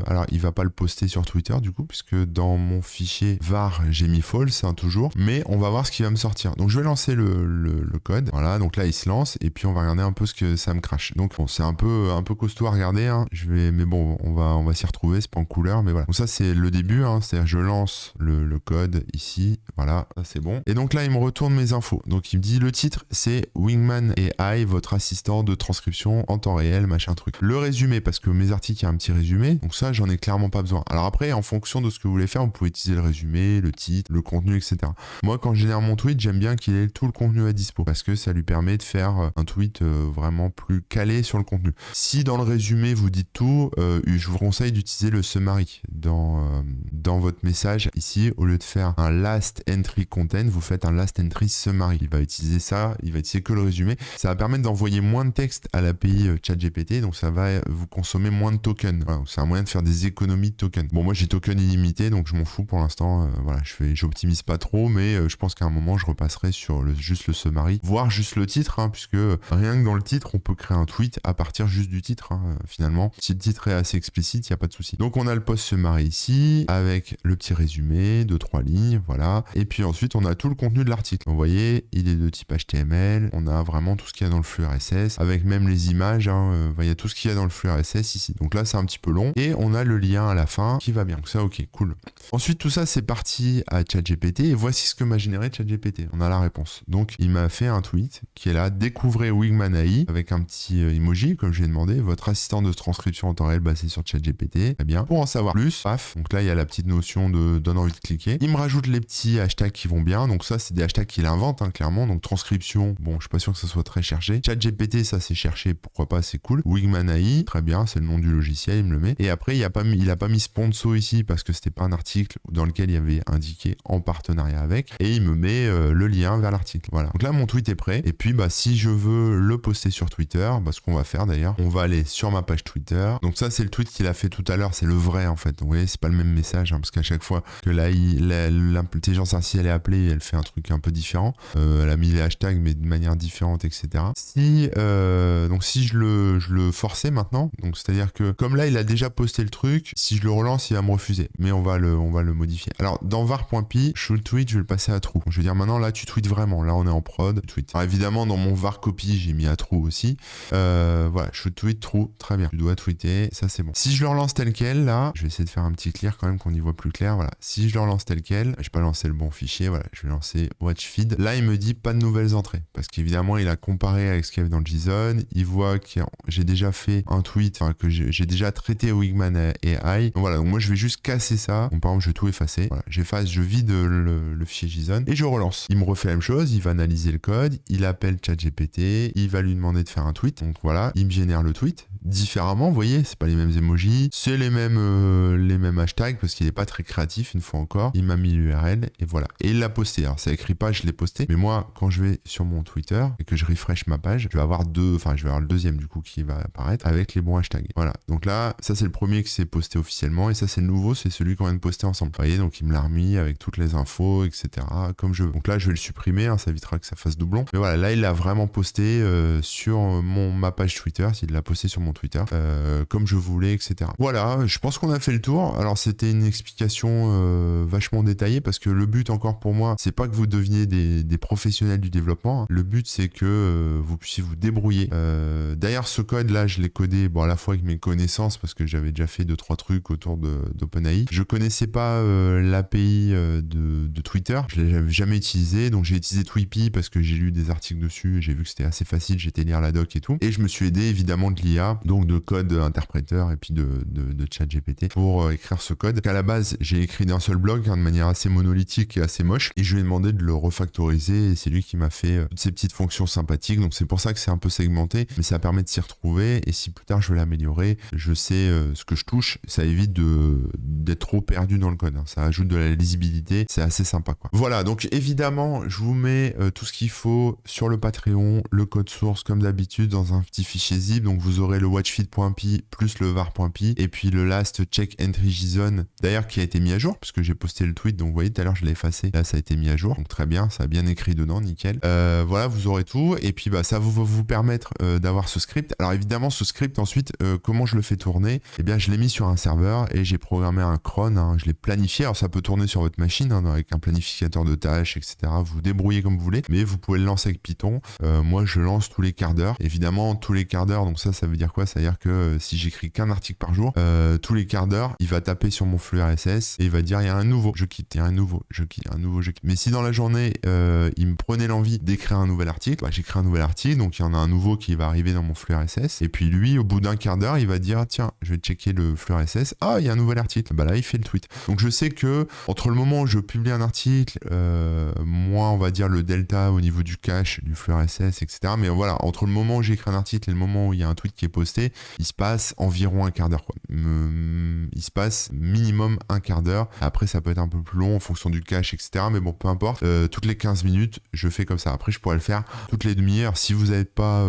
Alors il va pas le poster sur Twitter du coup, puisque dans mon fichier var j'ai mis false, hein, toujours, mais on va voir ce qui va me sortir. Donc je vais lancer le code. Voilà, donc là il se lance, et puis on va regarder un peu ce que ça me crache. Donc bon, c'est un peu costaud à regarder, hein. Mais bon, on va s'y retrouver, c'est pas en couleur, mais voilà. Donc ça c'est le début, hein, c'est-à-dire je lance le code ici, voilà, ça c'est bon. Et donc là il me retourne mes infos. Donc il me dit le titre c'est Wingman AI, votre assistant de transcription en temps réel, machin truc. Le résumé, parce que mes articles il y a un petit résumé, donc ça j'en ai clairement pas besoin. Alors après, en fonction de ce que vous voulez faire, vous pouvez utiliser le résumé, le titre, le contenu, etc. Moi quand je génère mon tweet, j'aime bien qu'il ait tout le contenu à dispo, parce que ça lui permet de faire un tweet vraiment plus calé sur le contenu. Si dans le résumé vous dites tout, je vous conseille d'utiliser le summary dans votre message. Ici, au lieu de faire un last entry content, vous faites un last entry summary. Il va utiliser ça, il va utiliser que le résumé. Ça va permettre d'envoyer moins de texte à l'API ChatGPT, donc ça va vous consommer moins de tokens. Voilà, c'est un moyen de faire des économies de tokens. Bon, moi j'ai token illimité, donc je m'en fous pour l'instant. Voilà, j'optimise pas trop, mais je pense qu'à un moment je repasserai sur juste le summary, voire juste le titre, hein, puisque rien que dans le titre, on peut créer un tweet à partir juste du titre, hein, finalement. Si le titre est assez explicite, il n'y a pas de souci. Donc on a le post summary ici, avec le petit résumé de 3 lignes, voilà. Et puis ensuite, on a tout le contenu de l'article. Vous voyez, il est de type HTML, on a vraiment tout ce qu'il y a dans le flux RSS, avec même les images, hein, il y a tout ce qu'il y a dans le flux RSS ici. Donc là, c'est un petit peu long, et on a le lien à la fin qui va bien. Donc ça, ok, cool. Ensuite, tout ça, c'est parti à ChatGPT, et voici ce que m'a généré ChatGPT. On a la réponse. Donc, il m'a fait un tweet qui est là, découvrez Wingman AI, avec un petit emoji, comme je l'ai demandé, votre assistant de transcription en temps réel basé sur ChatGPT. Très bien. Pour en savoir plus, paf. Donc là, il y a la petite notion de donne envie de cliquer. Il me rajoute les petits hashtags qui vont bien. Donc ça, c'est des hashtags qu'il invente, hein, clairement. Donc transcription, bon, je suis pas sûr que ça soit très cherché. ChatGPT, ça c'est cherché, pourquoi pas, c'est cool. Wingman AI, très bien, c'est le nom du logiciel, il me le met. Et après, il a pas mis sponsor ici parce que c'était pas un article dans lequel il y avait indiqué en partenariat avec. Et il me met le lien vers l'article. Voilà. Donc là, mon tweet est prêt. Et puis, si je veux le poster sur Twitter, ce qu'on va faire d'ailleurs, on va aller sur ma page Twitter. Donc ça, c'est le tweet qu'il a fait tout à l'heure, c'est le vrai en fait. Donc, vous voyez, c'est pas le même message, hein, parce qu'à chaque fois que l'intelligence artificielle est appelée, elle fait un truc un peu différent. Elle a mis les hashtags, mais de manière différente, etc. Donc si je le forçais maintenant, donc c'est-à-dire que comme là, il a déjà posté le truc, si je le relance, il va me refuser. Mais on va le modifier. Alors dans var.py, should tweet, je vais le passer à true. Donc, je vais dire maintenant, là, tu tweets vraiment. Là, on est en prod, tweet. Alors évidemment, dans mon var.copy, j'ai mis à true aussi. Voilà, should tweet true, très bien. Tu dois tweeter, ça c'est bon. Si je le relance tel quel, là, je vais essayer de faire un petit clear quand même qu'on y voit plus clair. Voilà, si je le relance tel quel, je vais pas lancer le bon fichier. Voilà, je vais lancer watch feed. Là, il me dit pas de nouvelles entrées parce qu'évidemment, il a comparé avec ce qu'il y avait dans le JSON. Il voit que j'ai déjà fait un tweet, enfin, que j'ai déjà traité Wingman AI. Donc voilà, donc moi je vais juste casser ça. Donc, par exemple, je vais tout effacer. Voilà, j'efface, je vide le fichier JSON et je relance. Il me refait la même chose. Il va analyser le code. Il appelle ChatGPT. Il va lui demander de faire un tweet. Donc voilà, il me génère le tweet. différemment, vous voyez, c'est pas les mêmes emojis, c'est les mêmes hashtags parce qu'il est pas très créatif une fois encore. Il m'a mis l'URL et voilà. Et il l'a posté. Alors ça écrit pas, je l'ai posté, mais moi quand je vais sur mon Twitter et que je refresh ma page, je vais avoir le deuxième du coup qui va apparaître avec les bons hashtags. Voilà. Donc là, ça c'est le premier qui s'est posté officiellement et ça c'est le nouveau, c'est celui qu'on vient de poster ensemble. Vous voyez, donc il me l'a remis avec toutes les infos, etc. comme je veux. Donc là je vais le supprimer, hein, ça évitera que ça fasse doublon. Mais voilà, là il l'a vraiment posté sur ma page Twitter, s'il l'a posté sur mon Twitter, comme je voulais, etc. Voilà, je pense qu'on a fait le tour. Alors c'était une explication vachement détaillée parce que le but encore pour moi, c'est pas que vous deveniez des professionnels du développement. Hein. Le but c'est que vous puissiez vous débrouiller. D'ailleurs ce code là, je l'ai codé à la fois avec mes connaissances parce que j'avais déjà fait 2-3 trucs autour d'OpenAI. Je connaissais pas l'API de Twitter, je l'ai jamais utilisé, donc j'ai utilisé Tweepy parce que j'ai lu des articles dessus, j'ai vu que c'était assez facile, j'étais lire la doc et tout, et je me suis aidé évidemment de l'IA, donc de code interpréteur et puis de ChatGPT pour écrire ce code. Qu'à la base j'ai écrit d'un seul bloc, hein, de manière assez monolithique et assez moche, et je lui ai demandé de le refactoriser et c'est lui qui m'a fait toutes ces petites fonctions sympathiques, donc c'est pour ça que c'est un peu segmenté, mais ça permet de s'y retrouver, et si plus tard je veux l'améliorer, je sais ce que je touche, ça évite d'être trop perdu dans le code, hein. Ça ajoute de la lisibilité, c'est assez sympa quoi. Voilà, donc évidemment je vous mets tout ce qu'il faut sur le Patreon, le code source comme d'habitude dans un petit fichier zip, donc vous aurez le watchfeed.py plus le var.py et puis le last check entry JSON d'ailleurs qui a été mis à jour parce que j'ai posté le tweet, donc vous voyez tout à l'heure je l'ai effacé, là ça a été mis à jour, donc très bien, ça a bien écrit dedans, nickel. Voilà, vous aurez tout et puis ça va vous permettre d'avoir ce script. Alors évidemment ce script ensuite comment je le fais tourner, eh bien je l'ai mis sur un serveur et j'ai programmé un cron, hein, je l'ai planifié, alors ça peut tourner sur votre machine hein, avec un planificateur de tâches, etc. Vous vous débrouillez comme vous voulez, mais vous pouvez le lancer avec Python. Moi je lance tous les quarts d'heure, évidemment tous les quarts d'heure, donc ça veut dire quoi? Ça veut dire que si j'écris qu'un article par jour, tous les quarts d'heure il va taper sur mon flux RSS et il va dire il y a un nouveau, je quitte, il y a un nouveau, je quitte, un nouveau, je quitte. Mais si dans la journée il me prenait l'envie d'écrire un nouvel article, j'écris un nouvel article, donc il y en a un nouveau qui va arriver dans mon flux RSS et puis lui au bout d'un quart d'heure il va dire tiens je vais checker le flux RSS, ah il y a un nouvel article, là il fait le tweet. Donc je sais que entre le moment où je publie un article, moi on va dire le delta au niveau du cache, du flux RSS, etc. Mais voilà, entre le moment où j'écris un article et le moment où il y a un tweet qui est posté, il se passe environ un quart d'heure quoi. Il se passe minimum un quart d'heure. Après ça peut être un peu plus long en fonction du cache, etc. Mais bon peu importe, toutes les 15 minutes je fais comme ça. Après je pourrais le faire toutes les demi-heures si vous n'êtes pas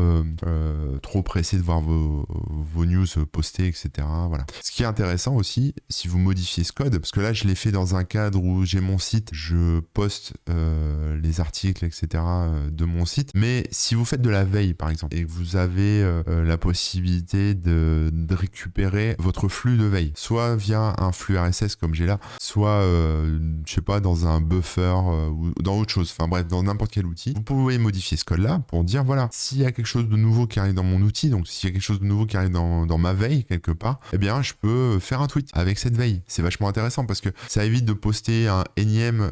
trop pressé de voir vos news postées, etc. Voilà. Ce qui est intéressant aussi, si vous modifiez ce code, parce que là je l'ai fait dans un cadre où j'ai mon site, je poste les articles, etc. de mon site, mais si vous faites de la veille par exemple, et que vous avez la possibilité de récupérer votre flux de veille, soit via un flux RSS comme j'ai là, soit je sais pas, dans un buffer ou dans autre chose, enfin bref, dans n'importe quel outil, vous pouvez modifier ce code là pour dire voilà, s'il y a quelque chose de nouveau qui arrive dans mon outil, donc s'il y a quelque chose de nouveau qui arrive dans ma veille quelque part, eh bien je peux faire un tweet avec cette veille. C'est vachement intéressant parce que ça évite de poster un énième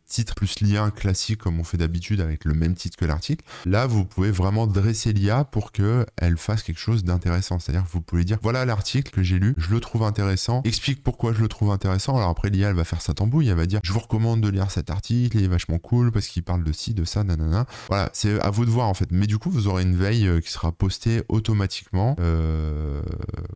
titre plus lien classique comme on fait d'habitude avec le même titre que l'article. Là vous pouvez vraiment dresser l'IA pour que elle fasse quelque chose d'intéressant, c'est-à-dire que vous pouvez dire voilà l'article que j'ai lu, je le trouve intéressant, explique pourquoi je le trouve intéressant. Alors après l'IA elle va faire sa tambouille, elle va dire je vous recommande de lire cet article, il est vachement cool parce qu'il parle de ci, de ça, nanana. Voilà, c'est à vous de voir en fait, mais du coup vous aurez une veille qui sera postée automatiquement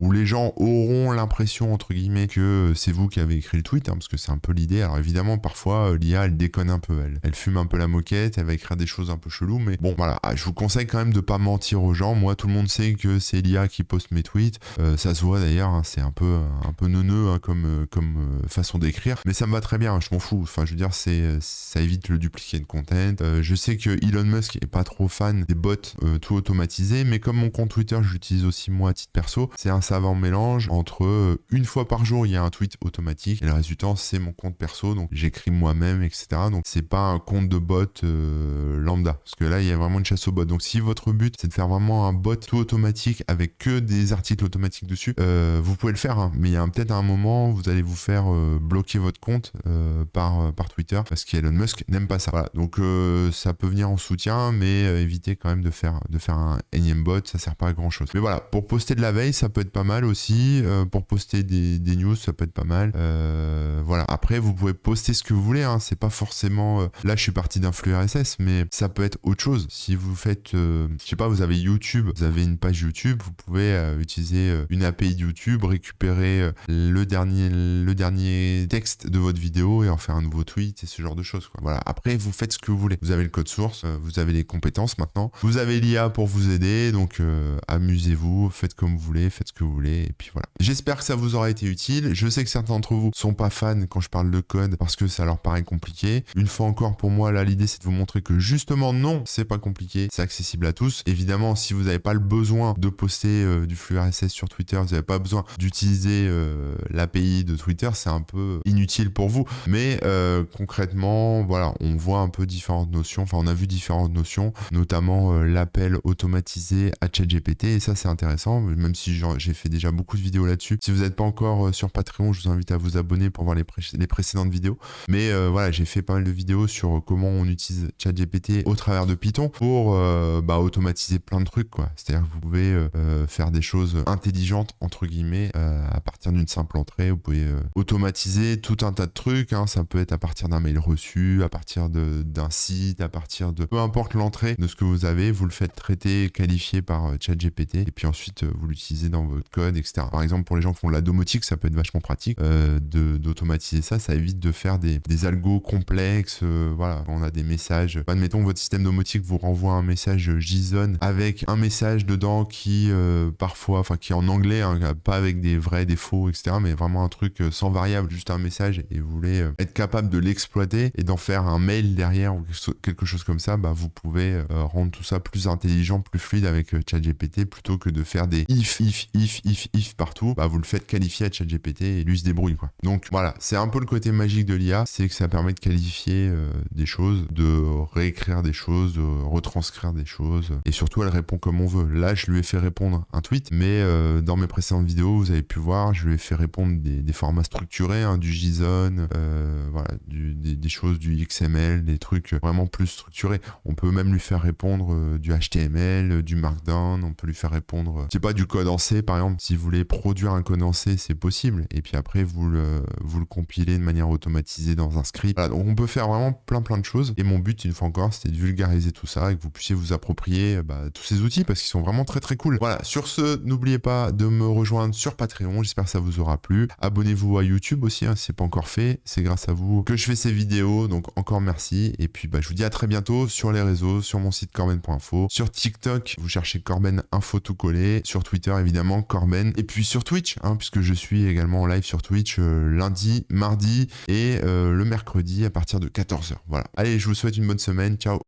où les gens auront l'impression entre guillemets que c'est vous qui avez écrit le tweet, hein, parce que c'est un peu l'idée. Alors évidemment parfois l'IA elle déconne un peu, elle fume un peu la moquette, elle va écrire des choses un peu cheloues, mais bon voilà, je vous conseille quand même de pas mentir aux gens. Moi tout le monde sait que c'est l'IA qui poste mes tweets, ça se voit d'ailleurs, hein, c'est un peu neuneux hein, comme façon d'écrire, mais ça me va très bien, je m'en fous, enfin je veux dire ça évite le duplicate content. Je sais que Elon Musk est pas trop fan des bots tout automatisés, mais comme mon compte Twitter je l'utilise aussi moi à titre perso, c'est un savant mélange entre une fois par jour il y a un tweet automatique et le résultat c'est mon compte perso, donc j'écris moi-même, etc. Donc c'est pas un compte de bot lambda, parce que là il y a vraiment une chasse aux bots. Donc si votre but c'est de faire vraiment un bot tout automatique avec que des articles automatiques dessus, vous pouvez le faire, hein, mais il y a peut-être un moment où vous allez vous faire bloquer votre compte par Twitter parce qu'Elon Musk n'aime pas ça. Voilà. Donc ça peut venir en soutien, mais évitez quand même de faire un énième bot, ça sert pas à grand chose. Mais voilà, pour poster de la veille ça peut être pas mal aussi, pour poster des news ça peut être pas mal. Voilà, après vous pouvez poster ce que vous voulez, hein. C'est pas forcément là je suis parti d'un flux RSS, mais ça peut être autre chose. Si vous faites je sais pas, vous avez YouTube, vous avez une page page YouTube, vous pouvez utiliser une API de YouTube, récupérer le dernier texte de votre vidéo et en faire un nouveau tweet et ce genre de choses, quoi. Voilà. Après, vous faites ce que vous voulez. Vous avez le code source, vous avez les compétences maintenant. Vous avez l'IA pour vous aider, donc amusez-vous, faites comme vous voulez, faites ce que vous voulez, et puis voilà. J'espère que ça vous aura été utile. Je sais que certains d'entre vous sont pas fans quand je parle de code parce que ça leur paraît compliqué. Une fois encore, pour moi, là, l'idée, c'est de vous montrer que justement, non, c'est pas compliqué, c'est accessible à tous. Évidemment, si vous n'avez pas le besoin de poster du flux RSS sur Twitter, vous n'avez pas besoin d'utiliser l'API de Twitter, c'est un peu inutile pour vous. Mais concrètement, voilà, on voit un peu différentes notions. Enfin, on a vu différentes notions, notamment l'appel automatisé à ChatGPT. Et ça, c'est intéressant, même si j'ai fait déjà beaucoup de vidéos là-dessus. Si vous n'êtes pas encore sur Patreon, je vous invite à vous abonner pour voir les précédentes vidéos. Mais voilà, j'ai fait pas mal de vidéos sur comment on utilise ChatGPT au travers de Python pour automatiser plein de trucs, quoi. C'est-à-dire que vous pouvez faire des choses intelligentes, entre guillemets, à partir d'une simple entrée. Vous pouvez automatiser tout un tas de trucs, hein. Ça peut être à partir d'un mail reçu, à partir d'un site, à partir de... Peu importe l'entrée de ce que vous avez, vous le faites traiter, qualifier par ChatGPT, et puis ensuite vous l'utilisez dans votre code, etc. Par exemple, pour les gens qui font de la domotique, ça peut être vachement pratique d'automatiser ça. Ça évite de faire des algos complexes. Voilà, on a des messages. Admettons, votre système domotique vous renvoie un message JSON avec un message dedans qui parfois, enfin qui est en anglais, hein, pas avec des vrais, des faux, etc. Mais vraiment un truc sans variable, juste un message, et vous voulez être capable de l'exploiter et d'en faire un mail derrière ou quelque chose comme ça, vous pouvez rendre tout ça plus intelligent, plus fluide avec ChatGPT plutôt que de faire des if partout. Vous le faites qualifier à ChatGPT et lui se débrouille, quoi. Donc voilà, c'est un peu le côté magique de l'IA, c'est que ça permet de qualifier des choses, de réécrire des choses, de retranscrire des choses, et surtout elle répond comme on veut. Là, je lui ai fait répondre un tweet, mais dans mes précédentes vidéos, vous avez pu voir, je lui ai fait répondre des formats structurés, hein, du JSON, voilà, des choses du XML, des trucs vraiment plus structurés. On peut même lui faire répondre du HTML, du Markdown, on peut lui faire répondre, je sais pas, du code en C, par exemple. Si vous voulez produire un code en C, c'est possible, et puis après, vous le compilez de manière automatisée dans un script. Voilà, donc on peut faire vraiment plein de choses, et mon but, une fois encore, c'était de vulgariser tout ça, et que vous puissiez vous approprier tous ces outils, parce qu'ils sont vraiment très cool. Voilà, sur ce, n'oubliez pas de me rejoindre sur Patreon, j'espère que ça vous aura plu. Abonnez-vous à YouTube aussi, hein, si c'est pas encore fait, c'est grâce à vous que je fais ces vidéos, donc encore merci, et puis je vous dis à très bientôt sur les réseaux, sur mon site corben.info, sur TikTok, vous cherchez Corben Info tout collé, sur Twitter évidemment Corben, et puis sur Twitch, hein, puisque je suis également en live sur Twitch lundi, mardi et le mercredi à partir de 14h. Voilà. Allez, je vous souhaite une bonne semaine, ciao.